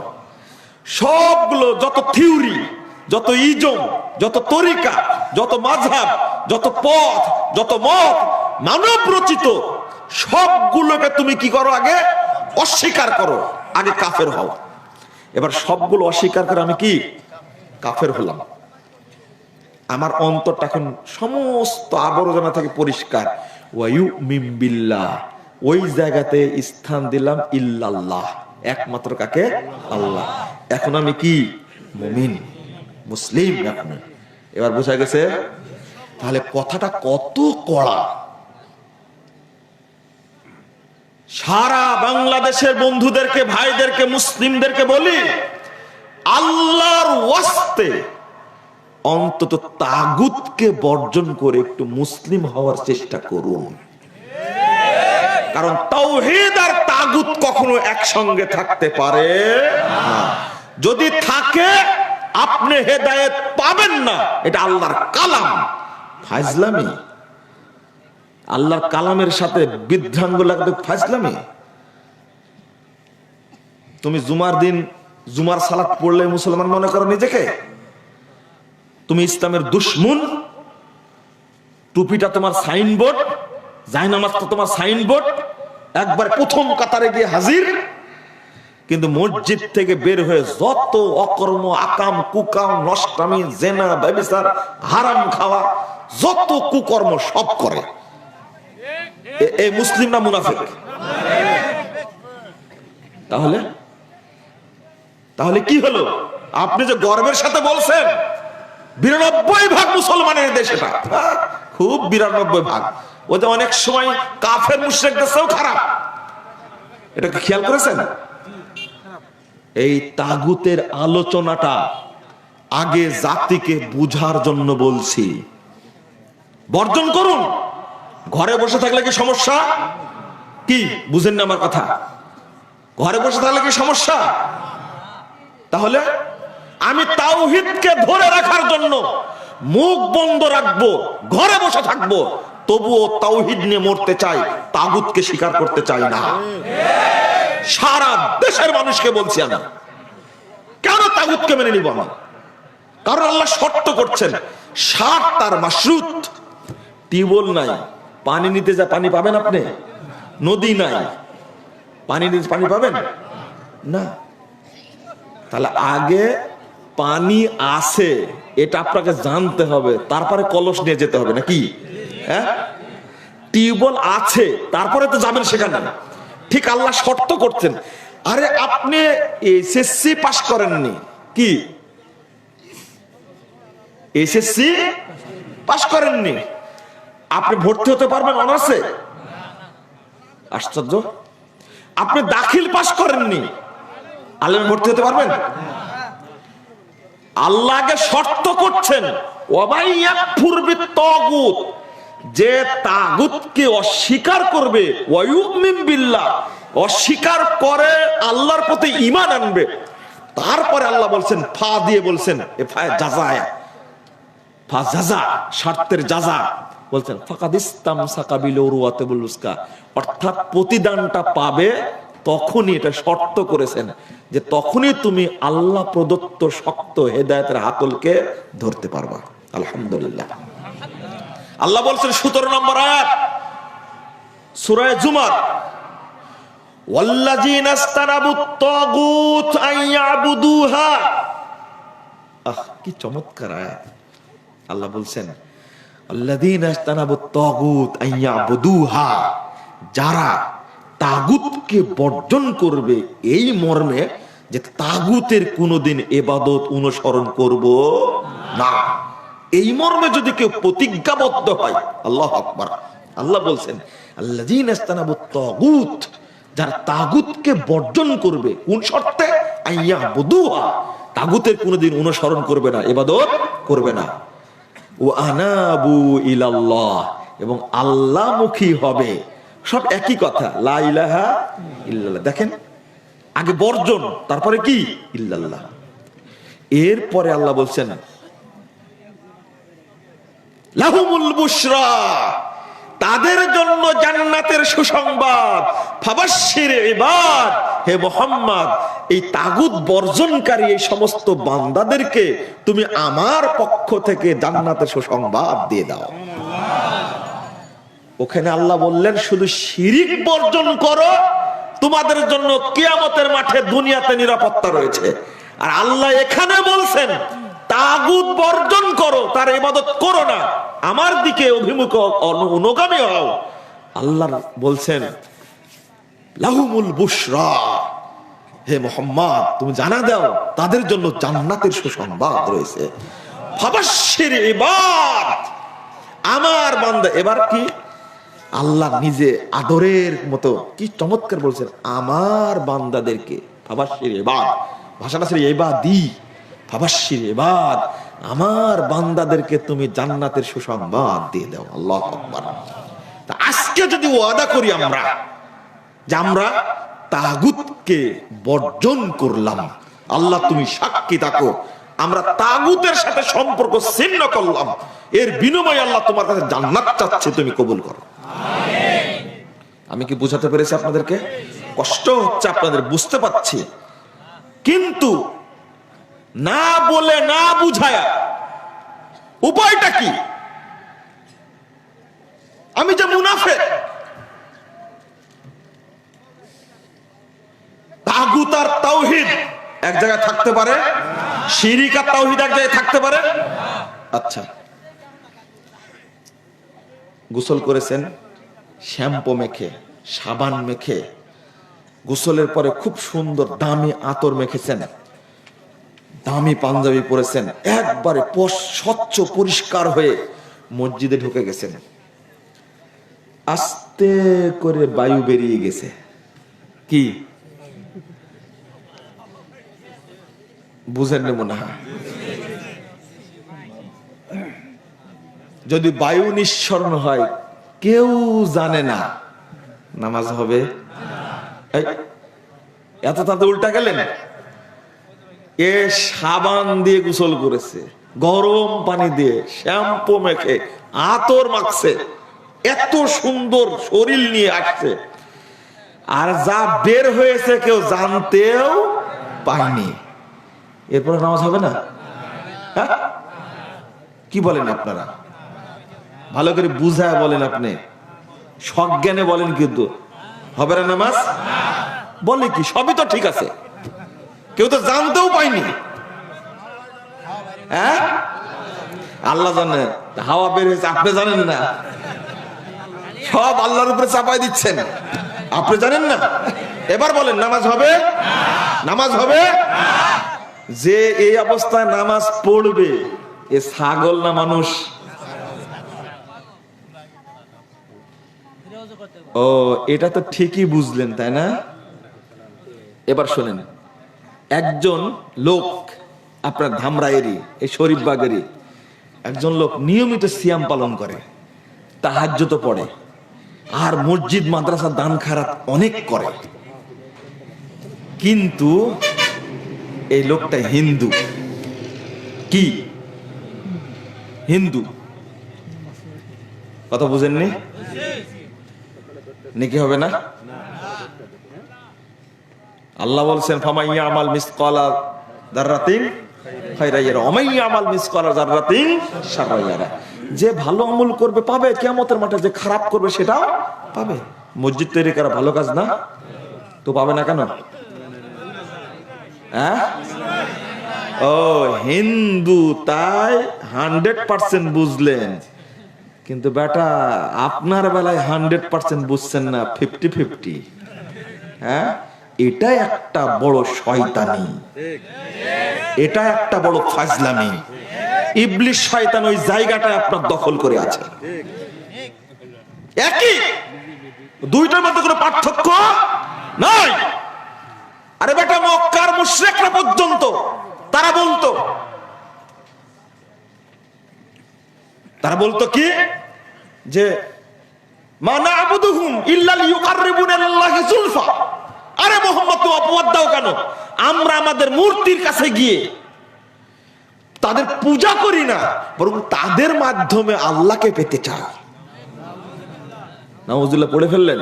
সবগুলো, যত থিওরি, যত ইজম, যত তরিকা, যত মাযহাব, যত পথ, যত মত মানব রচিত, সবগুলোকে তুমি কি করো? আগে অস্বীকার করো, আগে কাফের হও। এবার সবগুলো অস্বীকার করে আমি কি কাফের হলাম। আমার অন্তরটা এখন সমস্ত আবর্জনা থেকে পরিষ্কার। ওয়ায়ুমিন বিল্লাহ, ওই জায়গাতে স্থান দিলাম ইল্লাল্লাহ, একমাত্র কাকে? আল্লাহ। এখন আমি কি মুমিন, মুসলিম। এখন এবার বোঝা গেছে? তাহলে কথাটা কত কড়া। সারা বাংলাদেশের বন্ধুদেরকে, ভাইদেরকে, মুসলিমদেরকে বলি, আল্লাহর ওয়াস্তে অন্তত তাগুতকে বর্জন করে একটু মুসলিম হওয়ার চেষ্টা করুন। কারণ তাওহীদ আর তাগুত কখনো একসঙ্গে থাকতে পারে না। যদি থাকে আপনি হেদায়েত পাবেন না। এটা আল্লাহর কালাম, ফাজলামি। আল্লাহর কালামের সাথে বিদ্রাঙ্গ লাগবে ফাজলামি। তুমি জুমার দিন জুমার সালাত পড়লে মুসলমান মনে করো নিজেকে? তুমি ইসলামের দুশমন। টুপিটা তোমার সাইনবোর্ড, জায়নামাজটা তোমার সাইনবোর্ড, একবার প্রথম কাতারে গিয়ে হাজির। কিন্তু মসজিদ থেকে বের হয়ে যত অকর্ম, আকাম, কুকাম, নষ্টামি, জেনা, ব্যভিচার, হারাম খাওয়া, যত কুকর্ম সব করে। এই মুসলিম না মুনাফিক? তাহলে কি হলো? আপনি যে গর্বের সাথে বলছেন 92% মুসলমানের দেশ, এটা খুব 92%। ওদের অনেক সময় কাফের মুশরিকদের চেয়েও খারাপ। এটা কি খেয়াল করেছেন? এই তাগুতের আলোচনাটা আগে জাতিকে বুঝার জন্য বলছি। বর্জন করুন। ঘরে বসে থাকলে কি সমস্যা? কি বুঝেন না আমার কথা? ঘরে বসে থাকলে কি সমস্যা? তাহলে আমি তাওহীদকে ধরে রাখার জন্য মুখ বন্ধ রাখবো, ঘরে বসে থাকবো, তবুও তাওহীদ নিয়ে মরতে চাই, তাগুতকে স্বীকার করতে চাই না। সারা দেশের মানুষকে বলছি আমি, কেন তাগুতকে মেনে নিব না? কারণ আল্লাহ শর্ত করছেন, শার্ত তার মাশরুত। টিউবওয়েল নাই, পানি নিতে যা পানি পাবেন আপনি? নদী নাই, পানি নিতে পানি পাবেন না। তাহলে আগে পানি আছে এটা আপনাকে জানতে হবে, তারপরে কলস নিয়ে যেতে হবে নাকি? হ্যাঁ, টিউবওয়েল আছে তারপরে তো যাবেন সেখানে। ঠিক আল্লাহ শর্ত করছেন, আরে আপনি এসএসসি পাস করেননি, কি এসএসসি পাস করেননি, আপনি ভর্তি হতে পারবেন অনার্সে? আশ্চর্য। আপনি দাখিল পাস করেননি, আলেমে ভর্তি হতে পারবেন? আল্লাহকে শর্ত করছেন, ওয়াবাইয়াকফুর বিত্তাগুত, যে তাগুতকে অস্বীকার করবে, ওয়ায়ুমিন বিল্লাহ, অস্বীকার করে আল্লাহর প্রতি ঈমান আনবে। তারপরে আল্লাহ বলছেন, ফা দিয়ে বলছেন, এ ফা জাযায়া, ফা জাযা, শর্তের জাযা বলছেন, ফাকাদ ইসতামসাকা বিল উরওয়াতিল উসকা, অর্থাৎ প্রতিদানটা পাবে তখনই। এটা শর্ত করেছেন যে তখনই তুমি আল্লাহ প্রদত্ত শক্ত হেদায়েতের হাতলকে ধরতে পারবা। আলহামদুলিল্লাহ। আল্লাহ বলছেন 17 নম্বর আয়াত সূরা জুমার, ওয়াল্লাযীনা ইসতানাবুত তাগুত আন ইয়াবুদুহা। কি চমৎকার আয়াত। আল্লাহ বলছেন, আল্লাযীনা ইসতানাবুত তাগুত আন ইয়াবুদুহা, যারা তাগুতকে বর্জন করবে, এই মর্মে যে তাগুতের কোনদিন ইবাদত অনুসরণ করব না, এই মর্মে যদি কেউ প্রতিজ্ঞাবদ্ধ হয়, আল্লাহু আকবার। আল্লাহ বলছেন, আল্লাযীনা ইসতানাবুত তাগুত, যারা তাগুতকে বর্জন করবে, কোন শর্তে? আইয়াবুদুহা, তাগুতের কোনদিন অনুসরণ করবে না, ইবাদত করবে না। ওয়া আনাবু ইলাল্লাহ, এবং আল্লাহমুখী হবে, সব একই কথা, লা ইলাহা ইল্লাল্লাহ। দেখেন, আগে বর্জন, তারপরে কি? ইল্লাল্লাহ। এরপরে আল্লাহ বলছেন লাহুমুল বুশরা, তাদের জন্য জান্নাতের সুসংবাদ। ফাবাশশির ইবাদ, হে মুহাম্মদ, এই তাগুত বর্জনকারী এই সমস্ত বান্দাদেরকে তুমি আমার পক্ষ থেকে জান্নাতের সুসংবাদ দিয়ে দাও। ওখানে আল্লাহ বললেন শুধু শিরিক বর্জন করো, তোমাদের জন্য কিয়ামতের মাঠে দুনিয়াতে নিরাপত্তা রয়েছে। আর আল্লাহ এখানে বলছেন তাগুত বর্জন করো, তার ইবাদত করো না, আমার দিকে অভিমুখ অনুগামী হও। আল্লাহ বলছেন লাহুমুল বুশরা, হে মুহাম্মদ তুমি জানা দাও তাদের জন্য জান্নাতের সুসংবাদ রয়েছে। ফাবাশশির ইবাদ, আমার বান্দা। এবার কি আল্লাহ নিজে আদরের মতো কি চমৎকার বলছেন, আমার বান্দাদেরকে। ফাবাশশির ইবাদ, ভাষাটা ছিল ইবাদি, ফাবাশশির ইবাদ, আমার বান্দাদেরকে তুমি জান্নাতের সুসংবাদ দিয়ে দাও। আল্লাহু আকবার। তা আজকে যদি ওয়াদা করি আমরা যে আমরা তাগুতকে বর্জন করলাম, আল্লাহ তুমি সাক্ষী থাকো, আমরা তাগুতের সাথে সম্পর্ক ছিন্ন করলাম, এর বিনিময়ে আল্লাহ তোমার কাছে জান্নাত চাচ্ছে, তুমি কবুল করো। আমি কি বুঝাতে পেরেছি আপনাদেরকে? কষ্ট হচ্ছে আপনাদের, বুঝতে পারছি, কিন্তু না বলে না বুঝায়া উপায়টা কি? আমি যে মুনাফিক, তাগুত আর তাওহীদ এক জায়গায় থাকতে পারে? শিরিক আর তাওহীদ এক জায়গায় থাকতে পারে? আচ্ছা, গোসল করেছেন, শ্যাম্পু মেখে, সাবান মেখে, গোসলের পরে খুব সুন্দর দামি আতর মেখেছেন, দামি পাঞ্জাবি পরেছেন, একবারে স্বচ্ছ পরিষ্কার হয়ে মসজিদে ঢুকে গেছেন। আস্তে করে বায়ু বেরিয়ে গেছে, কি বুঝেন না মনে হয়? যদি বায়ু নিঃসরণ হয় কেউ জানে না, নামাজ হবে? এত তাতে উল্টা গেলেন। এ সাবান দিয়ে গোসল করেছে, গরম পানি দিয়ে, শ্যাম্পু মেখে, আতর মাখছে, এত সুন্দর শরীর নিয়ে আসছে, আর যা বের হয়েছে কেউ জানতেও পায়নি। এরপরে নামাজ হবে না? কি বলেন আপনারা? ভালো করে বুঝায় বলেন, আপনি সজ্ঞানে বলেন, কিন্তু হবে না নামাজ? বলে কি সবই তো ঠিক আছে, কেউ তো জানতেও পায়নি। হ্যাঁ, আল্লাহ জানে, হাওয়া বের হয়েছে, আপনি জানেন না, সব আল্লাহর উপরে চাপাই দিচ্ছেন, আপনি জানেন না। এবার বলেন নামাজ হবে? নামাজ হবে? যে এই অবস্থায় নামাজ পড়বে এ ছাগল না মানুষ? ও, এটা তো ঠিকই বুঝলেন, তাই না? এবার শোনেন, একজন লোক আপনার ধামরাইয়েরই, এই শরীফবাগেরই একজন লোক নিয়মিত সিয়াম পালন করে, তাহাজ্জুদ পড়ে, আর মসজিদ মাদ্রাসা দান খারাপ অনেক করে, কিন্তু এই লোকটা হিন্দু। কি হিন্দু? কথা বুঝেননি? নাকি হবে না? আল্লাহ বলছেন ফামাইয়া আমাল মিসকালা যাররাতিন খায়রা ইয়ারা ওয়া মাইয়া আমাল মিসকালা যাররাতিন শাররা ইয়ারা। যে ভালো আমল করবে পাবে কিয়ামতের মাঠে, যে খারাপ করবে সেটাও পাবে। মসজিদ তৈরি করা ভালো কাজ না? তো পাবে না কেন? হ্যাঁ, ও হিন্দু তাই 100% বুঝলেন, কিন্তু বেটা আপনার বেলায় 100% বুঝছেন না, 50-50। হ্যাঁ, এটা একটা বড় শয়তানি, এটা একটা বড় ফাজলামি। ইবলিশ শয়তান ওই জায়গাটা আপনার দখল করে আছে। একই, দুইটার মধ্যে কোনো পার্থক্য নাই। আরে বেটা, মক্কার মুশরিকরা পর্যন্ত তারা বলতো কি যে মা না'বুদুহুম ইল্লা লিয়ুকাররিবুনা ইলাল্লাহি যুলফা। আরে মোহাম্মদ, তো অপবাদ দাও কেন? আমরা আমাদের মূর্তির কাছে গিয়ে তাদের পূজা করি না, বরং তাদের মাধ্যমে আল্লাহকে পেতে চাই। নাউজুবিল্লাহ পড়ে ফেললেন।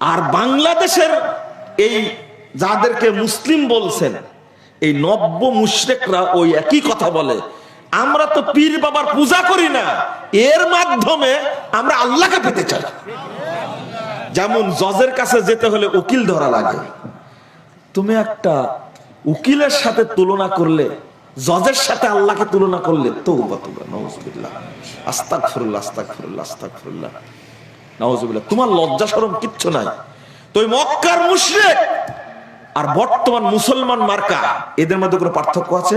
আর বাংলাদেশের এই যাদেরকে মুসলিম বলছেন, এই নব্য মুশরিকরা ওই একই কথা বলে, আমরা তো পীর বাবার পূজা করি না, এর মাধ্যমে আমরা আল্লাহকে পেতে চাই। যেমন জজের কাছে যেতে হলে উকিল ধরা লাগে, তুমি একটা উকিলের সাথে তুলনা করলে, জজের সাথে আল্লাহকে তুলনা করলে, তওবা তওবা, নাউজুবিল্লাহ, আস্তাগফিরুল্লাহ, আস্তাগফিরুল্লাহ, আস্তাগফিরুল্লাহ, নাউজুবিল্লাহ। তোমার লজ্জা শরম কিচ্ছু নাই। তো ওই মক্কার মুশরিক আর বর্তমান মুসলমান মার্কা, এদের মধ্যে কোনো পার্থক্য আছে?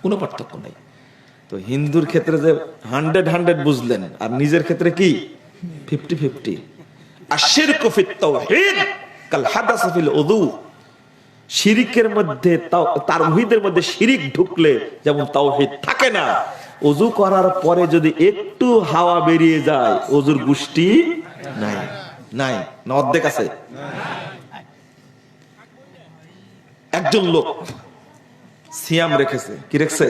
কোনো পার্থক্য নেই। তো হিন্দুর ক্ষেত্রে যে 100 বুঝলেন, আর নিজের ক্ষেত্রে কি 50-50। আশিরকু ফিত তাওহীদ কাল হাদাস ফিল উযু। শিরিকের মধ্যে, তাওহীদের মধ্যে শিরিক ঢুকলে যেমন তাওহীদ থাকে না, ওযু করার পরে যদি একটু হাওয়া বেরিয়ে যায়, ওযুর গুষ্টি নাই। নাই না, অর্ধেক আছে। একজন লোক সিয়াম রেখেছে, কি রেখেছে?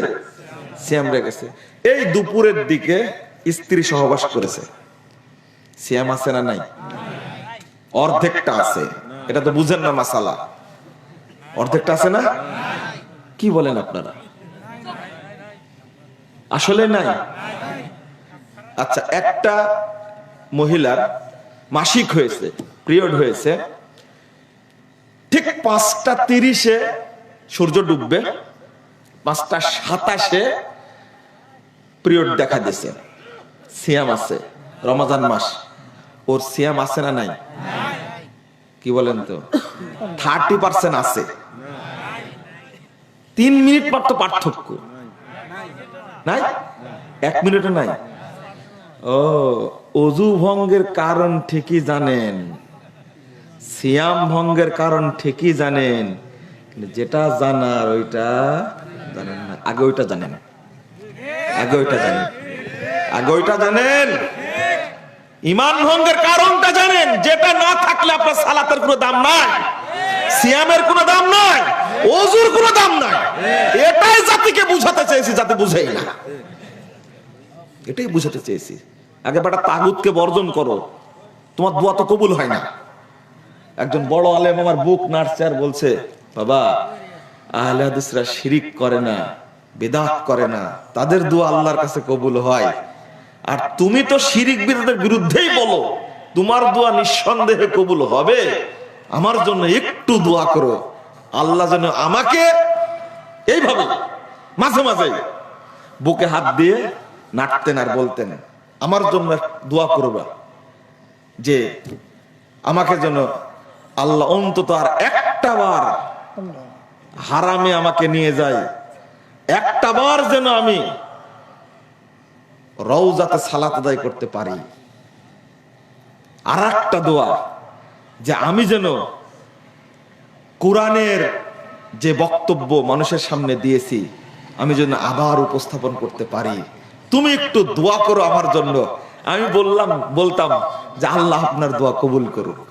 সিয়াম রেখেছে। এই দুপুরের দিকে স্ত্রী সহবাস করেছে। সিয়াম আছে না নাই? অর্ধেকটা আছে। এটা তো বুঝেন না মাসালা। অর্ধেকটা আছে না? কি বলেন আপনারা? আসলে নাই। আচ্ছা, একটা মহিলার মাসিক হয়েছে, পিরিয়ড হয়েছে, ঠিক 5:30 সূর্য ডুববে, 5:27 পিরিয়ড দেখা দিয়েছে। সিয়াম আছে, রমজান মাস, ওর সিয়াম আছে না নাই? কি বলেন তো? 30% আছে। 3 মিনিট মাত্র পার্থক্য, নাই? 1 মিনিটও নাই। ও, ওযু ভঙ্গের কারণ ঠিকই জানেন, সিয়াম ভঙ্গের কারণ ঠিকই জানেন, যেটা জানার ওইটা জানেন না। আগে ওইটা জানেন, আগে ওইটা জানেন, আগে ওইটা জানেন। ঈমান ভঙ্গের কারণটা জানেন, যেটা না থাকলে আপনার সালাতের কোনো দাম নাই, সিয়ামের কোনো দাম নাই, ওযুর কোনো দাম নাই। এটাই জাতিকে বুঝাতে চেয়েছি, জাতি বুঝেই না। এটাই বুঝাতে চেয়েছি। আগে বেটা তাগুতকে বর্জন করো, তোমার দোয়া তো কবুল হয় না। একজন বড় আলেম আমার বুক নাড়ছে আর বলছে, বাবা, আহলে হাদিসরা শিরিক করে না, বিদআত করে না, তাদের দোয়া আল্লাহর কাছে কবুল হয়। আর তুমি তো শিরিক বিদআতের বিরুদ্ধেই বলো, তোমার দোয়া নিঃসন্দেহে কবুল হবে। আমার জন্য একটু দোয়া করো, আল্লাহ যেন আমাকে এইভাবে মাঝে মাঝে বুকে হাত দিয়ে নাড়তেন আর বলতেন, আমার জন্য দোয়া করবা, যে আমাকে যেন আল্লাহ অন্তত আর একটা বার হারামে আমাকে নিয়ে যায়, একটা বার যেন আমি রওজাতে সালাত আদায় করতে পারি। আর একটা দোয়া, যে আমি যেন কোরআনের যে বক্তব্য মানুষের সামনে দিয়েছি, আমি যেন আবার উপস্থাপন করতে পারি। তুমি একটু দোয়া করো আমার জন্য। আমি বলতাম যে আল্লাহ আপনার দোয়া কবুল করুক,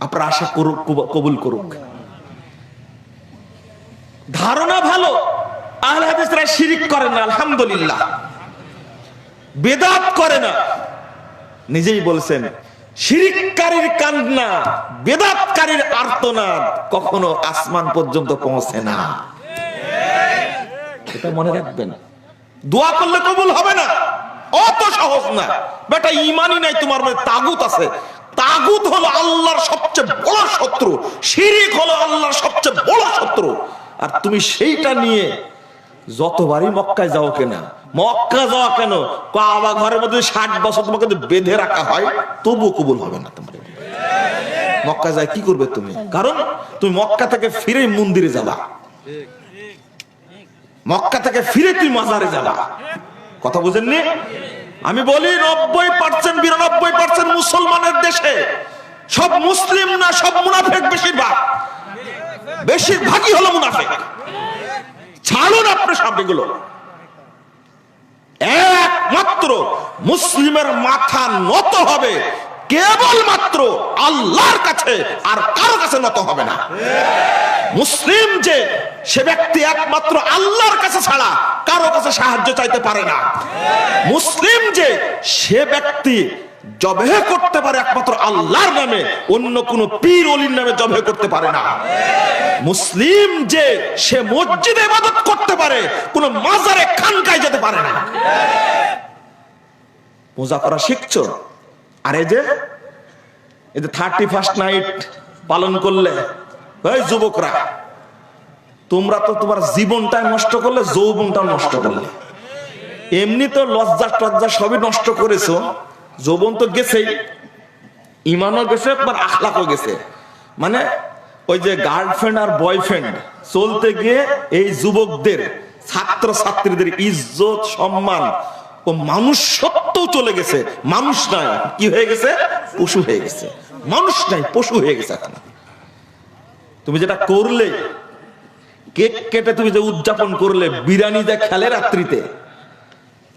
আপনার আশা করুক, কবুল করুক। ধারণা ভালো, আহলে হাদিসরা শিরিক করে না, আলহামদুলিল্লাহ, বিদআত করে না। নিজেই বলছেন, শিরিককারীর কান্না, বিদআতকারীর আর্তনাদ কখনো আসমান পর্যন্ত পৌঁছে না। এটা মনে রাখবেন। দোয়া করলে কবুল হবে না, অত সহজ না বেটা। ঈমানই নাই তোমার মধ্যে, তাগুত আছে। তাগুত হলো আল্লাহর সবচেয়ে বড় শত্রু, শিরিক হলো আল্লাহর সবচেয়ে বড় শত্রু। আর তুমি সেইটা নিয়ে যতবারই মক্কায় যাও কেন, মক্কা যাওয়া কেন, কাবা ঘরের মধ্যে 60 বছর তোমাকে বেঁধে রাখা হয়, তবু কবুল হবে না তোমার। মক্কা যায় কি করবে তুমি? কারণ তুমি মক্কা থেকে ফিরে মন্দিরে যাবা, মক্কা থেকে ফিরে তুই মাজারে যাবা। কথা বুঝেননি? আমি বলি 90% 92% মুসলমানের দেশে সব মুসলিম না, সব মুনাফিক। বেশিরভাগই হলো মুনাফিক। ছাড়ুন আপনি সব এগুলো, একমাত্র মুসলিমের মাথা নত হবে কেবলমাত্র আল্লাহর কাছে, আর কারো কাছে নত হবে না। মুসলিম যে সে ব্যক্তি একমাত্র আল্লাহর কাছে ছাড়া কারো কাছে সাহায্য চাইতে পারে না। মুসলিম যে সে ব্যক্তি জবেহ করতে পারে একমাত্র আল্লাহর নামে, অন্য কোন পীর ওলির নামে জবেহ করতে পারে না। মুসলিম যে সে মসজিদে ইবাদত করতে পারে, কোন মাজারে খানকায় যেতে পারে না। পূজা করা শিখছো, আর এই যে 31st নাইট পালন করলে, ওই যুবকরা তোমরা তো তোমার জীবনটা নষ্ট করলে, যৌবনটা নষ্ট করলে। এমনি তো লজ্জা টজ্জা সবই নষ্ট করেছো, যৌবন তো গেছেই, ইমানও গেছে, তোমার আখলাকও গেছে। মানে ওই যে গার্লফ্রেন্ড আর বয়ফ্রেন্ড চলতে গিয়ে এই যুবকদের, ছাত্র ছাত্রীদের ইজ্জত সম্মান ও মানুষ সত্যও চলে গেছে। মানুষ নাই, কি হয়ে গেছে? পশু হয়ে গেছে। মানুষ নাই, পশু হয়ে গেছে। এখন তুমি যেটা করলে, কেক কেটে তুমি যে উদযাপন করলে, বিরিয়ানি যে খেলে রাত্রিতে,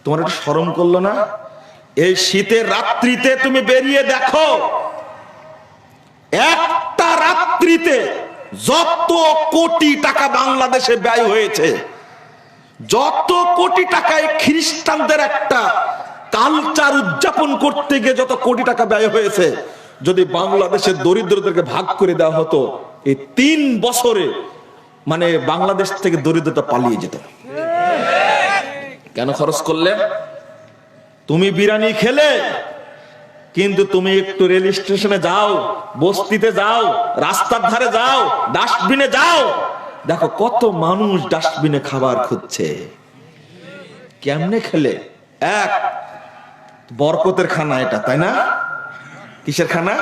তোমার একটু শরম করলো না? এই শীতের রাত্রিতে তুমি বেরিয়ে দেখো, একটা রাত্রিতে যত কোটি টাকা বাংলাদেশে ব্যয় হয়েছে, যত কোটি টাকায় খ্রিস্টানদের একটা কালচার উদযাপন করতে গিয়ে যত কোটি টাকা ব্যয় হয়েছে, যদি বাংলাদেশের দরিদ্রদেরকে ভাগ করে দেওয়া হতো, এই 3 বছরে মানে বাংলাদেশ থেকে দরিদ্রতা পালিয়ে যেত। কেন খরচ করলে? তুমি বিরিয়ানি খেলে, কিন্তু তুমি একটু রেল স্টেশনে যাও, বস্তিতে যাও, রাস্তার ধারে যাও, ডাস্টবিনে যাও, দেখো কত মানুষ ডাস্টবিনে খাবার খুঁজছে। কেমনে খেলে? এক বরকতের খানা এটা, তাই না? কিসের খানা?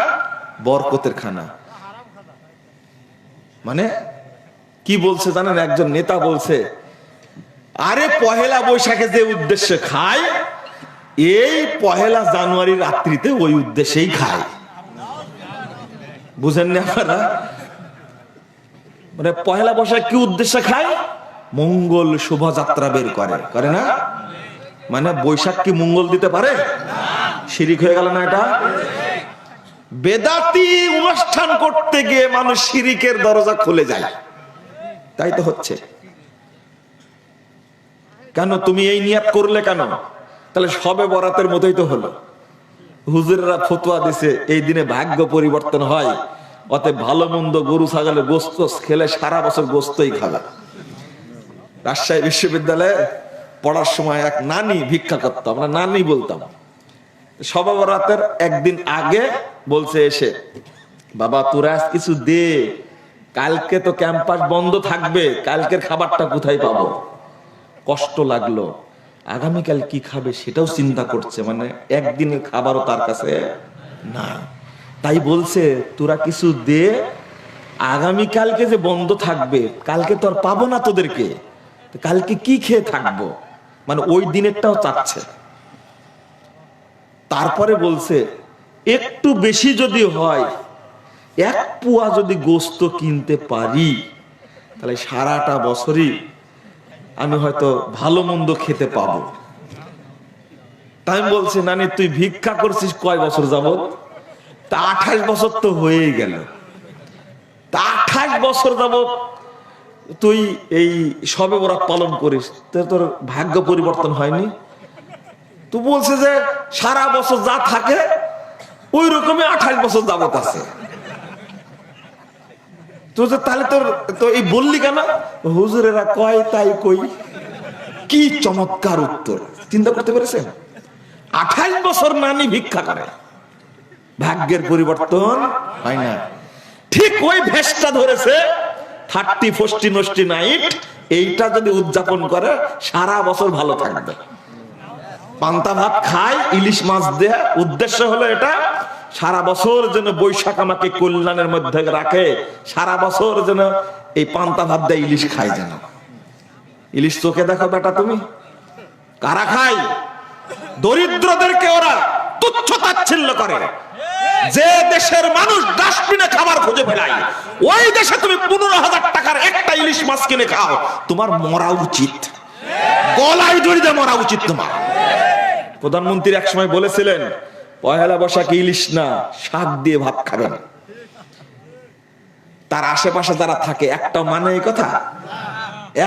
বরকতের খানা। মানে কি বলছে জানেন? একজন নেতা বলছে, আরে পহেলা বৈশাখে যে উদ্দেশ্যে খায়, এই 1 জানুয়ারি রাত্রিতে ওই উদ্দেশ্যেই খায়। বুঝেন না আপনারা? মানে পহেলা বৈশাখ কি উদ্দেশ্যে খায়? মঙ্গল শোভাযাত্রা বের করে না? মানে বৈশাখ কি মঙ্গল দিতে পারে? শিরিক হয়ে গেল না এটা? বেদাতি অনুষ্ঠান করতে গিয়ে মানুষ শিরিকের দরজা খুলে যায়। তাই তো হচ্ছে। কেন তুমি এই নিয়াত করলে কেন? তাহলে সবে বরাতের মতোই তো হলো। হুজুরেরা ফতোয়া দিছে এই দিনে ভাগ্য পরিবর্তন হয়, অতএব ভালো মন্দ গরু ছাগলের গোস্ত খেলে সারা বছর গোস্তই খাবে। রাজশাহী বিশ্ববিদ্যালয়ে পড়ার সময় এক নানি ভিক্ষা করতো, আমরা নানি বলতাম। সবে বরাতের একদিন আগে বলছে এসে, বাবা তোরা কিছু দে, কালকে তো ক্যাম্পাস বন্ধ থাকবে, কালকের খাবারটা কোথায় পাবো? কষ্ট লাগলো। আগামীকাল কি খাবে সেটাও চিন্তা করছে, মানে একদিনের খাবারও তার কাছে নাই। তাই বলছে তোরা কিছু দে, আগামীকালকে যে বন্ধ থাকবে, কালকে তো আর পাবো না তোদেরকে, কালকে কি খেয়ে থাকবো? মানে ওই দিনেরটাও চাচ্ছে। তারপরে বলছে একটু বেশি যদি হয়, 1 পোয়া যদি গোস্ত কিনতে পারি, তাহলে সারাটা বছরই আমি হয়তো ভালো মন্দ খেতে পাবো। তাই বলছে নানি তুই ভিক্ষা করছিস কয় বছর যাবত? তা 28 বছর তো হয়েই গেল। তা 28 বছর যাবত তুই এই সবে বরাত পালন করিস, তোর ভাগ্য পরিবর্তন হয়নি? তো বলছে যে সারা বছর যা থাকে ওই রকমই 28 বছর যাবত আছে। তো তাহলে তোর তো এই বললি কেন? হুজুরেরা কয় তাই কই। কি চমৎকার উত্তর! চিন্তা করতে পেরেছেন? 28 বছর নানি ভিক্ষা করে, ভাগ্যের পরিবর্তন হয় না। ঠিক ওই ভেসটা ধরেছে 31st নাইট, এইটা যদি উদযাপন করে সারা বছর ভালো থাকবে। পান্তা ভাত খায়, ইলিশ মাছ দেয়া, উদ্দেশ্য হলো এটা সারা বছর যেন বৈশাখ আমাকে কল্যাণের মধ্যে রাখে, সারা বছর যেন এই পান্তা ভাত দেয়, ইলিশ খায়। যেন ইলিশ চোখে দেখো বেটা তুমি, কারা খায়? দরিদ্রদেরকে ওরা তুচ্ছ তাচ্ছিল্য করে। যে দেশের মানুষ ডাস্টবিনে খাবার খুঁজে ফেলায়, ওই দেশে তুমি 15,000 টাকার একটা ইলিশ মাছ কিনে খাও, তোমার মরা উচিত, গলায় দড়ি দিয়ে মরা উচিত তোমার। প্রধানমন্ত্রী এক সময় বলেছিলেন, পয়লা বৈশাখে ইলিশ না, শাক দিয়ে ভাত খাবেন। তার আশেপাশে যারা থাকে একটাও মানে এই কথা,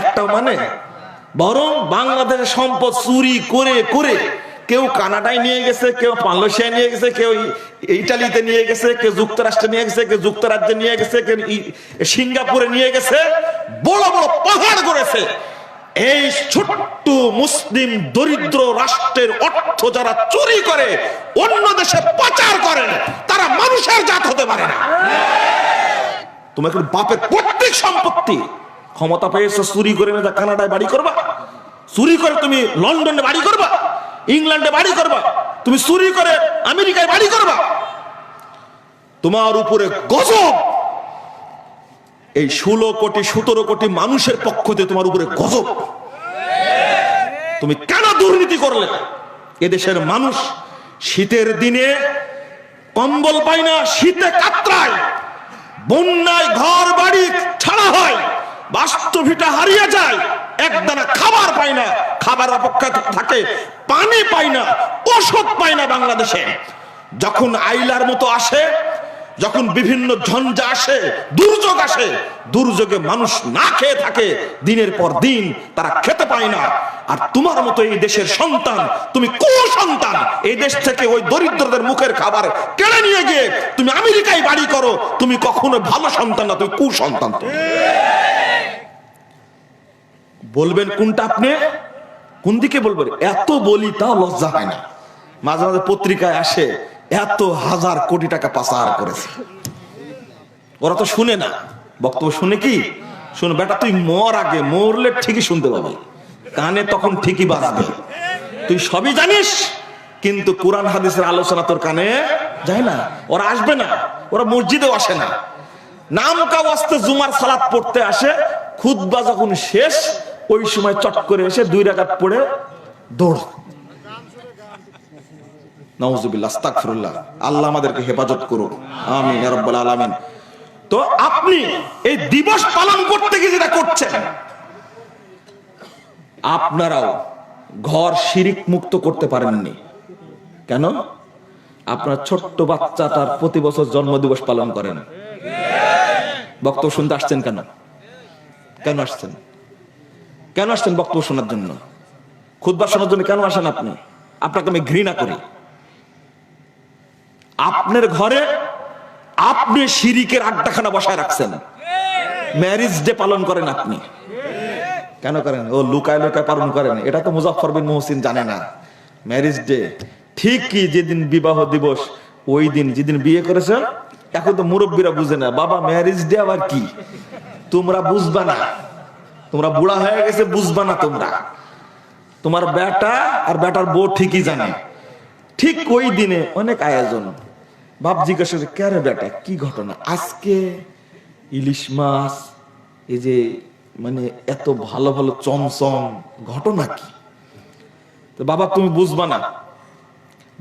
একটাও মানে। বরং বাংলাদেশের সম্পদ চুরি করে করে কেউ কানাডায় নিয়ে গেছে, কেউ মালয়েশিয়ায় নিয়ে গেছে, কেউ ইটালিতে নিয়ে গেছে, কেউ যুক্তরাষ্ট্রে নিয়ে গেছে, কেউ যুক্তরাজ্যে নিয়ে গেছে, কেউ সিঙ্গাপুরে নিয়ে গেছে, বড় বড় পাহাড় গড়েছে। এই ছোট্ট মুসলিম দরিদ্র রাষ্ট্রের অর্থ যারা চুরি করে অন্য দেশে পাচার করেন, তারা মানুষের জাত হতে পারে না। তোমাকে বাপের প্রত্যেক সম্পত্তি ক্ষমতা পেয়েছো চুরি করে না কানাডায় বাড়ি করবা, চুরি করে তুমি লন্ডনে বাড়ি করবা, ইংল্যান্ডে বাড়ি করবা, তুমি চুরি করে আমেরিকায় বাড়ি করবা। তোমার উপরে গজব, এই 16 কোটি 17 কোটি মানুষের পক্ষ থেকে তোমার উপরে গজব। তুমি কেন দুর্নীতি করলে? এদেশের মানুষ শীতের দিনে কম্বল পায় না, শীতে কাতরায়, বন্যায় ঘর বাড়ি ছাড়া হয়, বাস্তবিকটা হারিয়ে যায়, একদানা খাবার পায় না, খাবার অপেক্ষা থাকে, পানি পায় না, ওষুধ পায় না। বাংলাদেশে যখন আইলার মতো আসে, যখন বিভিন্ন ঝঞ্ঝা আসে, দুর্যোগ আসে, দুর্যোগে মানুষ না খেয়ে থাকে দিনের পর দিন, তারা খেতে পায় না। আর তোমার মতো এই দেশের সন্তান, তুমি কুসন্তান, এই দেশ থেকে ওই দরিদ্রদের মুখের খাবার কেড়ে নিয়ে গিয়ে তুমি আমেরিকায় বাড়ি করো, তুমি কখনো ভালো সন্তান না, তুমি কুসন্তান। বলবেন কোনটা আপনি, কোন দিকে বলবেন? এত বলি তাও লজ্জা হয় না। মাঝে মাঝে পত্রিকায় আসে, এত হাজার কোটি টাকা পাচার করেছে। ওরা তো শুনে না, বক্তব্য শুনে কি শুনে? বেটা তুই মর, আগে মরলে ঠিকই শুনতে পাবে, কানে তখন ঠিকই বাজবে। তুই সবই জানিস, কিন্তু কোরআন হাদিসের আলোচনা তোর কানে যায় না। ওরা আসবে না, ওরা মসজিদেও আসে না। নাম কাও আসতে জুমার সালাত পড়তে আসে, খুতবা যখন শেষ ওই সময় চট করে এসে 2 রাকাত পড়ে দৌড়। নাউজুবিল্লাহ, আস্তাগফিরুল্লাহ। আল্লাহ আমাদেরকে হেফাজত করুন, আমিন ইয়া রাব্বাল আলামিন। তো আপনি এই দিবস পালন করতে গিয়ে যেটা করছেন, আপনারাও ঘর শিরিক মুক্ত করতে পারেননি। কেন? আপনার ছোট্ট বাচ্চাটার প্রতি বছর জন্মদিবস পালন করেন। বক্তব্য শুনতে আসছেন কেন? কেন আসছেন? কেন আসছেন বক্তব্য শোনার জন্য? খুতবা শোনার জন্য কেন আসেন আপনি? আপনাকে আমি ঘৃণা করি। আপনার ঘরে আপনি শিরিকের আড্ডাখানা বসায় রাখছেন, ম্যারেজ ডে পালন করেন আপনি। কেন করেন? ও লুকায় লুকায় পালন করেন। এটা তো মুজাফফর বিন মুহসিন জানে না। ম্যারেজ ডে ঠিকই যেদিন বিবাহ দিবস, ওই দিন যেদিন বিয়ে করেছেন, এখন তো মুরব্বীরা বুঝে না। বাবা ম্যারেজ ডে আবার কি? তোমরা বুঝবা না, তোমরা বুড়া হয়ে গেছে, বুঝবা না তোমরা। তোমার বেটা আর বেটার বউ ঠিকই জানে। ঠিক ওই দিনে অনেক আয়োজন। বাপ জিজ্ঞাসা করে, কে রে বেটা, কি ঘটনা আজকে? ইলিশ মাছ, এই যে মানে এত ভালো ভালো চমচম, ঘটনা কি? তো বাবা তুমি বুঝবা না।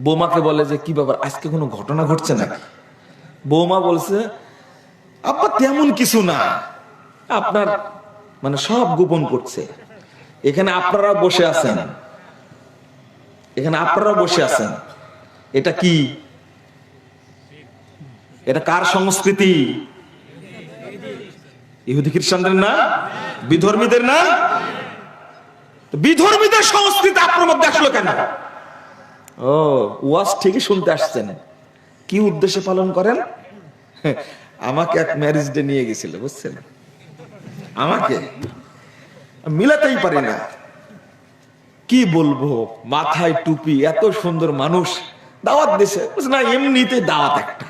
বৌমাকে বলে যে কি ব্যাপার, আজকে কোনো ঘটনা ঘটছে না? বৌমা বলছে, আব্বা তেমন কিছু না, আপনার মানে সব গোপন করছে। এখানে আপনারা বসে আছেন, এখানে আপনারা বসে আছেন, এটা কি? এটা কার সংস্কৃতি? ইহুদি খ্রিস্টানদের না? বিধর্মীদের না? বিধর্মীদের সংস্কৃতি আপনার মধ্যে আসলো কেন? ও ওয়াজ ঠিকই শুনতে আসছেন। কি উদ্দেশ্যে পালন করেন? আমাকে এক ম্যারেজ ডে নিয়ে গেছিল, বুঝছেন? আমাকে মিলাতেই পারি না। কি বলবো, মাথায় টুপি, এত সুন্দর মানুষ, দাওয়াত দিছে। না এমনিতে দাওয়াত, একটা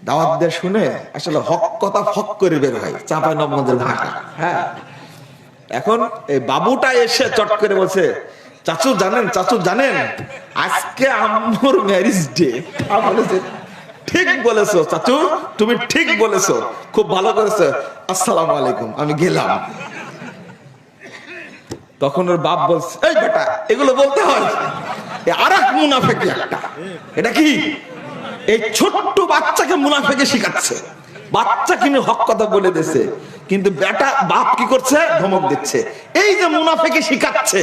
দাওয়াত দিয়ে শুনে আসলে হক কথা ফক করে বের হয়, চাঁপাইনবাবগঞ্জের ভাষা। হ্যাঁ, এখন এই বাবুটা এসে চট করে বলছে, চাচু জানেন, চাচু জানেন আজকে আম্মুর ম্যারেজ ডে। ঠিক বলেছো চাচু, তুমি ঠিক বলেছো, খুব ভালো করেছো, আসসালামু আলাইকুম, আমি গেলাম। তখন ওর বাপ বলছে, এই বেটা এগুলো বলতে হয়? আর এক মুনাফেকি একটা। এটা কি? এই ছোট্ট বাচ্চাকে মুনাফেকে শিখাচ্ছে। বাচ্চা কিনে হক কথা বলে দিচ্ছে, কিন্তু বেটা বাপ কি করছে? ধমক দিচ্ছে। এই যে মুনাফেকে শিখাচ্ছে,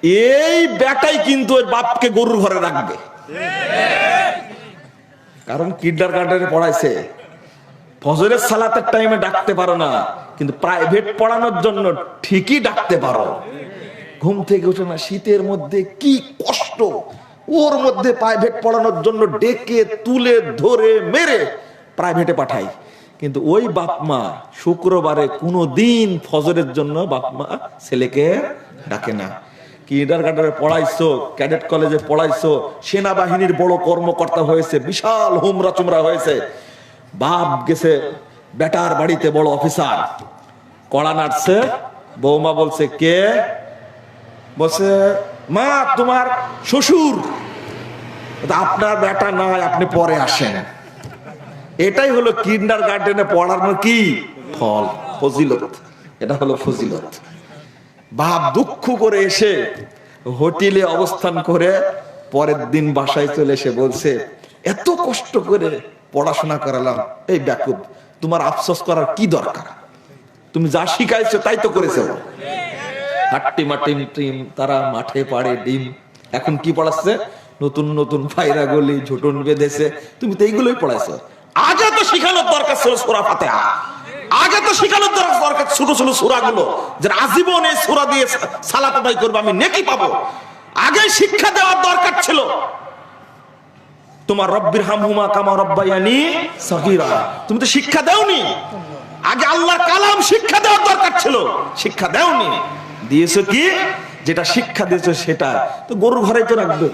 এই বেটাই কিন্তু ওর বাপকে গরুর ঘরে রাখবে, কারণ কিন্ডার গার্ডেনে পড়াইছে। ফজরের সালাতের টাইমে ডাকতে পারো না, কিন্তু প্রাইভেট পড়ানোর জন্য ঠিকই ডাকতে পারো। ঘুম থেকে উঠে না, শীতের মধ্যে কি কষ্ট, ওর মধ্যে প্রাইভেট পড়ানোর জন্য ডেকে তুলে ধরে মেরে প্রাইভেটে পাঠাই। কিন্তু ওই বাপ মা শুক্রবারে কোনো দিন ফজরের জন্য বাপ মা ছেলেকে ডাকে না। কিন্ডারগার্টেনে পড়াইছো, ক্যাডেট কলেজে পড়াইছো, সেনাবাহিনীর বড় কর্মকর্তা হয়েছে, বিশাল হুমরা চুমরা হয়েছে, বাপ গেছে বেটার বাড়িতে বড় অফিসার, কড়া নাড়ছে, বৌমা বলছে কে? বলছে মা তোমার শ্বশুর। আপনার বেটা নয়, আপনি পরে আসেন। এটাই হলো কিন্ডারগার্টেনে পড়ানোর কি ফল, ফজিলত। এটা হলো ফজিলত। বাপ দুঃখ করে এসে হোটেলে অবস্থান করে পরের দিন বাসায় চলে এসে বলছে এত কষ্ট করে পড়াশোনা করালাম, এই ব্যাকুব তোমার আফসোস করার কি দরকার, তুমি যা শিখাইছো তাই তো করেছো। হাট্টি মাটিম টিম তারা মাঠে পাড়ে ডিম। এখন কি পড়াচ্ছে? নতুন নতুন ফায়রা গলি ঝুটন বেঁধেছে, তুমি তো এইগুলোই পড়াইছো। আগে তো শিখানোর দরকার ছিল সূরা ফাতিহা, আগে তো শিখানোর দরকার ছোট ছোট সূরাগুলো, যে আজীবন এই সূরা দিয়ে সালাত আদায় করবে, আমি নেকি পাবো। আগে শিক্ষা দেওয়ার দরকার ছিল। তোমার রব্বির হামহুমা কামা রব্বায়ানি সগীরা, তুমি তো শিক্ষা দাওনি। আগে আল্লাহর কালাম শিক্ষা দেওয়ার দরকার ছিল, শিক্ষা দাওনি। দিয়েছো কি? যেটা শিক্ষা দিয়েছো সেটা তো গরুর ঘরেই তো রাখবে।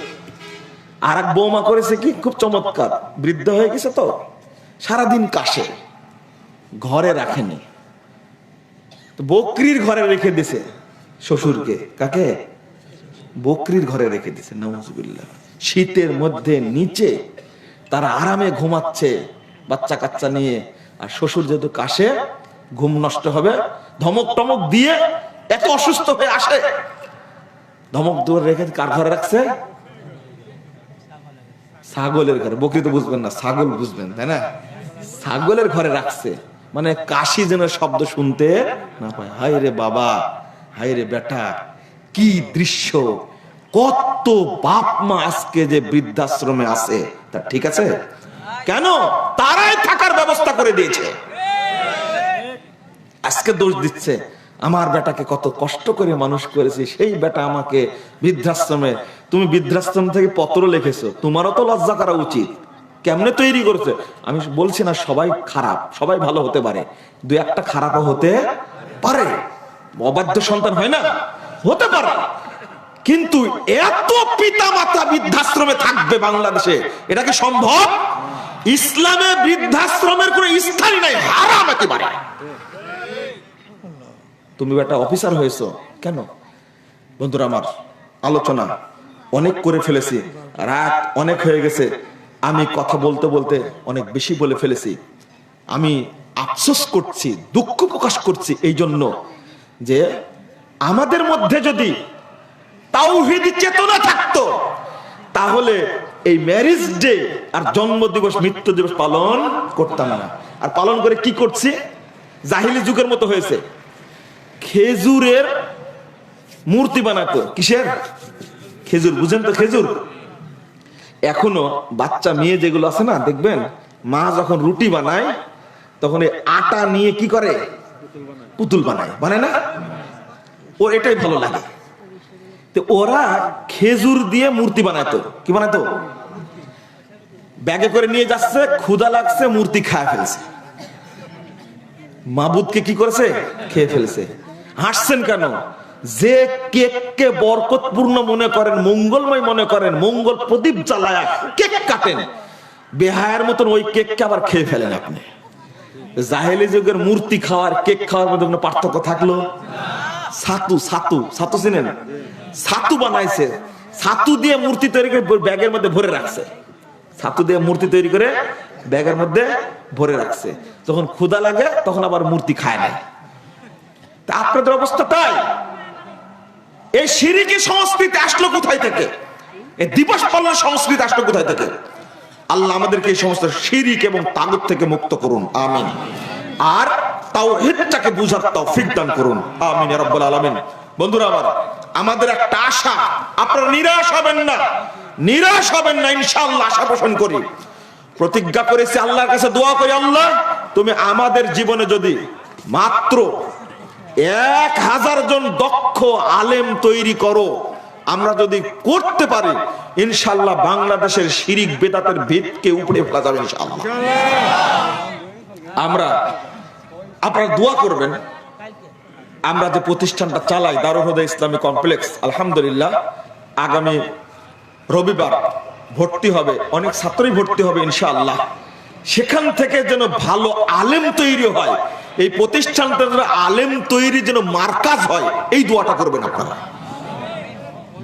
আর এক বৌমা করেছে কি খুব চমৎকার, বৃদ্ধ হয়ে গেছে তো সারাদিন কাশে, ঘরে রাখেনি, বকরির ঘরে রেখে দিছে শ্বশুরকে। কাকে? বকরির ঘরে রেখে দিছে। নাউজুবিল্লাহ। শীতের মধ্যে নিচে তারা আরামে ঘুমাচ্ছে বাচ্চা কাচ্চা নিয়ে, আর শ্বশুর যেহেতু কাশে, ঘুম নষ্ট হবে, ধমক টমক দিয়ে এত অসুস্থ হয়ে আসে, ধমক দূরে রেখে কার ঘরে রাখছে? ছাগলের ঘরে। বকরি তো বুঝবেন না, ছাগল বুঝবেন তাই না? ছাগলের ঘরে রাখছে, মানে কাশি যেন শব্দ শুনতে না পায়। হায় রে বাবা, হায় রে বেটা, কি দৃশ্য! কত বাপ মা আজকে যে বৃদ্ধাশ্রমে আছে, তা ঠিক আছে কেন? তারাই থাকার ব্যবস্থা করে দিয়েছে। আজকে দোষ দিচ্ছে আমার বেটাকে কত কষ্ট করে মানুষ করেছি, সেই বেটা আমাকে বৃদ্ধাশ্রমে। তুমি বৃদ্ধাশ্রম থেকে পত্র লিখেছো, তোমারও তো লজ্জা করা উচিত। কেমনে তৈরি করছে? আমি বলছি না সবাই খারাপ, সবাই ভালো হতে পারে, দু একটা খারাপও হতে পারে, অবাধ্য সন্তান হয় না, হতে পারে। কিন্তু এত পিতা মাতা বৃদ্ধাশ্রমে থাকবে বাংলাদেশে, এটা কি সম্ভব? ইসলামে বৃদ্ধাশ্রমের কোনো স্থানই নাই, হারাম একেবারে। তুমি একটা অফিসার হয়েছো কেন? বন্ধুরা আমার, আলোচনা অনেক করে ফেলেছি, রাত অনেক হয়ে গেছে, আমি কথা বলতে বলতে অনেক বেশি বলে ফেলেছি। আমি আফসোস করছি, দুঃখ প্রকাশ করছি এই জন্য যে আমাদের মধ্যে যদি তাওহীদি চেতনা থাকতো, তাহলে এই ম্যারেজ ডে আর জন্ম দিবস মৃত্যু দিবস পালন করতাম না। আর পালন করে কি করছি? জাহিলি যুগের মতো হয়েছে। খেজুরের মূর্তি বানাতো। কিসের? খেজুর, বুঝেন তো খেজুর? এখনো বাচ্চা মেয়ে যেগুলো আছে না, দেখবেন মা যখন রুটি বানায় তখন এই আটা নিয়ে কি করে? পুতুল বানায়, বানায় না? ওর এটাই ভালো লাগে। তো ওরা খেজুর দিয়ে মূর্তি বানাতো। কি বানাতো? ব্যাগে করে নিয়ে যাচ্ছে, ক্ষুধা লাগছে, মূর্তি খায় ফেলছে, মাবুদকে কি করেছে? খেয়ে ফেলছে। হাসছেন কেন? যে কেককে বরকতপূর্ণ মনে করেন, মঙ্গলময় মনে করেন, মঙ্গল প্রদীপ জ্বালায়া কেক কাটেন, বেহায়ার মতন ওই কেককে আবার খেয়ে ফেলেন আপনি। জাহেলি যুগের মূর্তি খাওয়ার কেক খাওয়ার মধ্যে কোনো পার্থক্য থাকলো? ছাতু, ছাতু, ছাতু চিনেন? ছাতু বানাইছে, ছাতু দিয়ে মূর্তি তৈরি করে ব্যাগের মধ্যে ভরে রাখছে, ছাতু দিয়ে মূর্তি তৈরি করে ব্যাগের মধ্যে ভরে রাখছে। যখন ক্ষুধা লাগে তখন আবার মূর্তি খায় না। তা আপনাদের অবস্থা তাই। এই শিরকি সংস্কৃতি আসলো কোথায় থেকে? এই দিবস পালনের সংস্কৃতি আসলো কোথায় থেকে? আল্লাহ আমাদেরকে এই সমস্ত শিরক এবং তাগুত থেকে মুক্ত করুন, আমিন। আর তাওহীদটাকে বুঝার তৌফিক দান করুন, আমিন ইয়া রাব্বাল আলামিন। বন্ধুরা আমার, আমাদের একটা আশা, আপনারা নিরাশ হবেন না, নিরাশ হবেন না, ইনশাআল্লাহ আশা পোষণ করি। প্রতিজ্ঞা করেছি, আল্লাহর কাছে দোয়া করি, আল্লাহ তুমি আমাদের জীবনে যদি মাত্র 1000 জন দক্ষ আলেম তৈরি করো, আমরা যদি করতে পারি ইনশাআল্লাহ বাংলাদেশের শিরিক বেদাতের ভিতকে উপড়ে ফেলা যাবে ইনশাআল্লাহ। আপনারা দোয়া করবেন। আমরা যে প্রতিষ্ঠানটা চালাই দারুল হুদা ইসলামী কমপ্লেক্স, আলহামদুলিল্লাহ আগামী রবিবার ভর্তি হবে, অনেক ছাত্রই ভর্তি হবে ইনশাআল্লাহ। সেখান থেকে যেন ভালো আলেম তৈরি হয়, এই প্রতিষ্ঠানটা যেন আলেম তৈরি যেন মার্কাজ হয়, এই দোয়াটা করবেন আপনারা।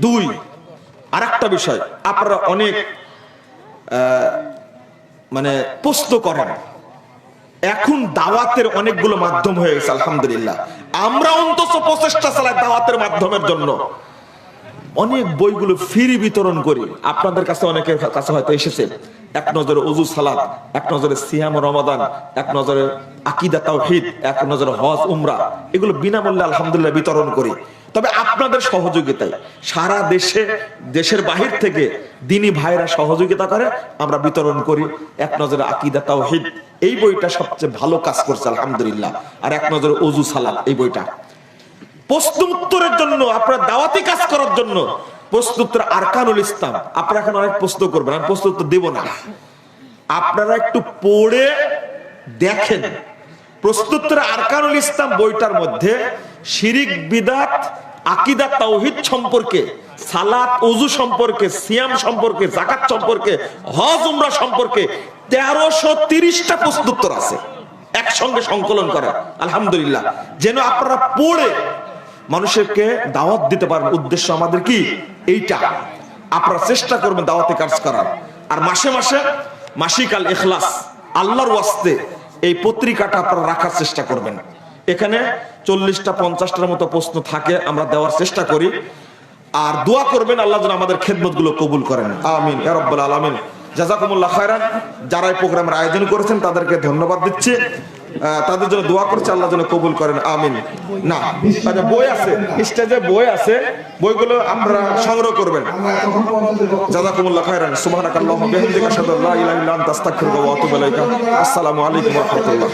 2 আরেকটা বিষয়, আপনারা অনেক প্রশ্ন করেন, এখন দাওয়াতের অনেকগুলো মাধ্যম হয়ে গেছে আলহামদুলিল্লাহ। আমরা অন্তত প্রচেষ্টা চালাই দাওয়াতের মাধ্যমের জন্য। অনেক বইগুলো ফ্রি বিতরণ করি, আপনাদের কাছে অনেকের কাছে হয়তো এসেছে। এক নজরে ওযু সালাত, এক নজরে সিয়াম রমাদান, এক নজরে আকীদা তাওহীদ, এক নজরে হজ উমরা, এগুলো বিনামূল্যে আলহামদুলিল্লাহ বিতরণ করি। তবে আপনাদের সহযোগিতায় সারা দেশে, দেশের বাহির থেকে দিনী ভাইরা সহযোগিতা করে আমরা বিতরণ করি। এক নজরে আকীদা তাওহীদ, এই বইটা সবচেয়ে ভালো কাজ করছে আলহামদুলিল্লাহ। আর এক নজরে ওযু সালাত, এই বইটা। প্রশ্ন উত্তরের জন্য, আপনারা দাওয়াতি কাজ করার জন্য প্রশ্ন উত্তর আরকানুল ইসলাম, আপনারা এখন অনেক প্রশ্ন করবেন, আমি প্রশ্ন উত্তর দেব না, আপনারা একটু পড়ে দেখেন। প্রশ্ন উত্তর আরকানুল ইসলাম বইটার মধ্যে শিরিক বিদাত, আকীদা তাওহীদ সম্পর্কে, সালাত ওযু সম্পর্কে, সিয়াম সম্পর্কে, যাকাত সম্পর্কে, হজ উমরা সম্পর্কে 1330টা প্রশ্ন উত্তর আছে একসঙ্গে সংকলন করা আলহামদুলিল্লাহ। যেন আপনারা পড়ে মানুষকে দাওয়াত দিতে পারেন। উদ্দেশ্য আমাদের কি এইটা। আপনারা চেষ্টা করবেন দাওয়াতে কাজ করার। আর মাসে মাসে মাসিক আল ইখলাস, আল্লাহর ওয়াস্তে, এই পত্রিকাটা আপনারা রাখার চেষ্টা করবেন। এখানে 40টা 50টার মতো প্রশ্ন থাকে, আমরা দেওয়ার চেষ্টা করি। আর দোয়া করবেন আল্লাহ যেন আমাদের খেদমতগুলো কবুল করেন, আমিন ইয়া রাব্বাল আলামিন। জাযাকুমুল্লাহ খায়রান। যারা এই প্রোগ্রামের আয়োজন করেছেন তাদেরকে ধন্যবাদ দিচ্ছি, তাদের জন্য দোয়া করছি আল্লাহ যেন কবুল করেন, আমিন। না, বই আছে, স্টেজে বই আছে, বইগুলো আপনারা সংগ্রহ করবেন। জাযাকুমুল্লাহ খায়রান। সুবহানাকাল্লাহুম্মা ওয়া বিহামদিকা আশহাদু আল্লা ইলাহা ইল্লা আনতা আস্তাগফিরুকা ওয়া আতুবু ইলাইকা। আসসালামু আলাইকুম ওয়া রাহমাতুল্লাহ।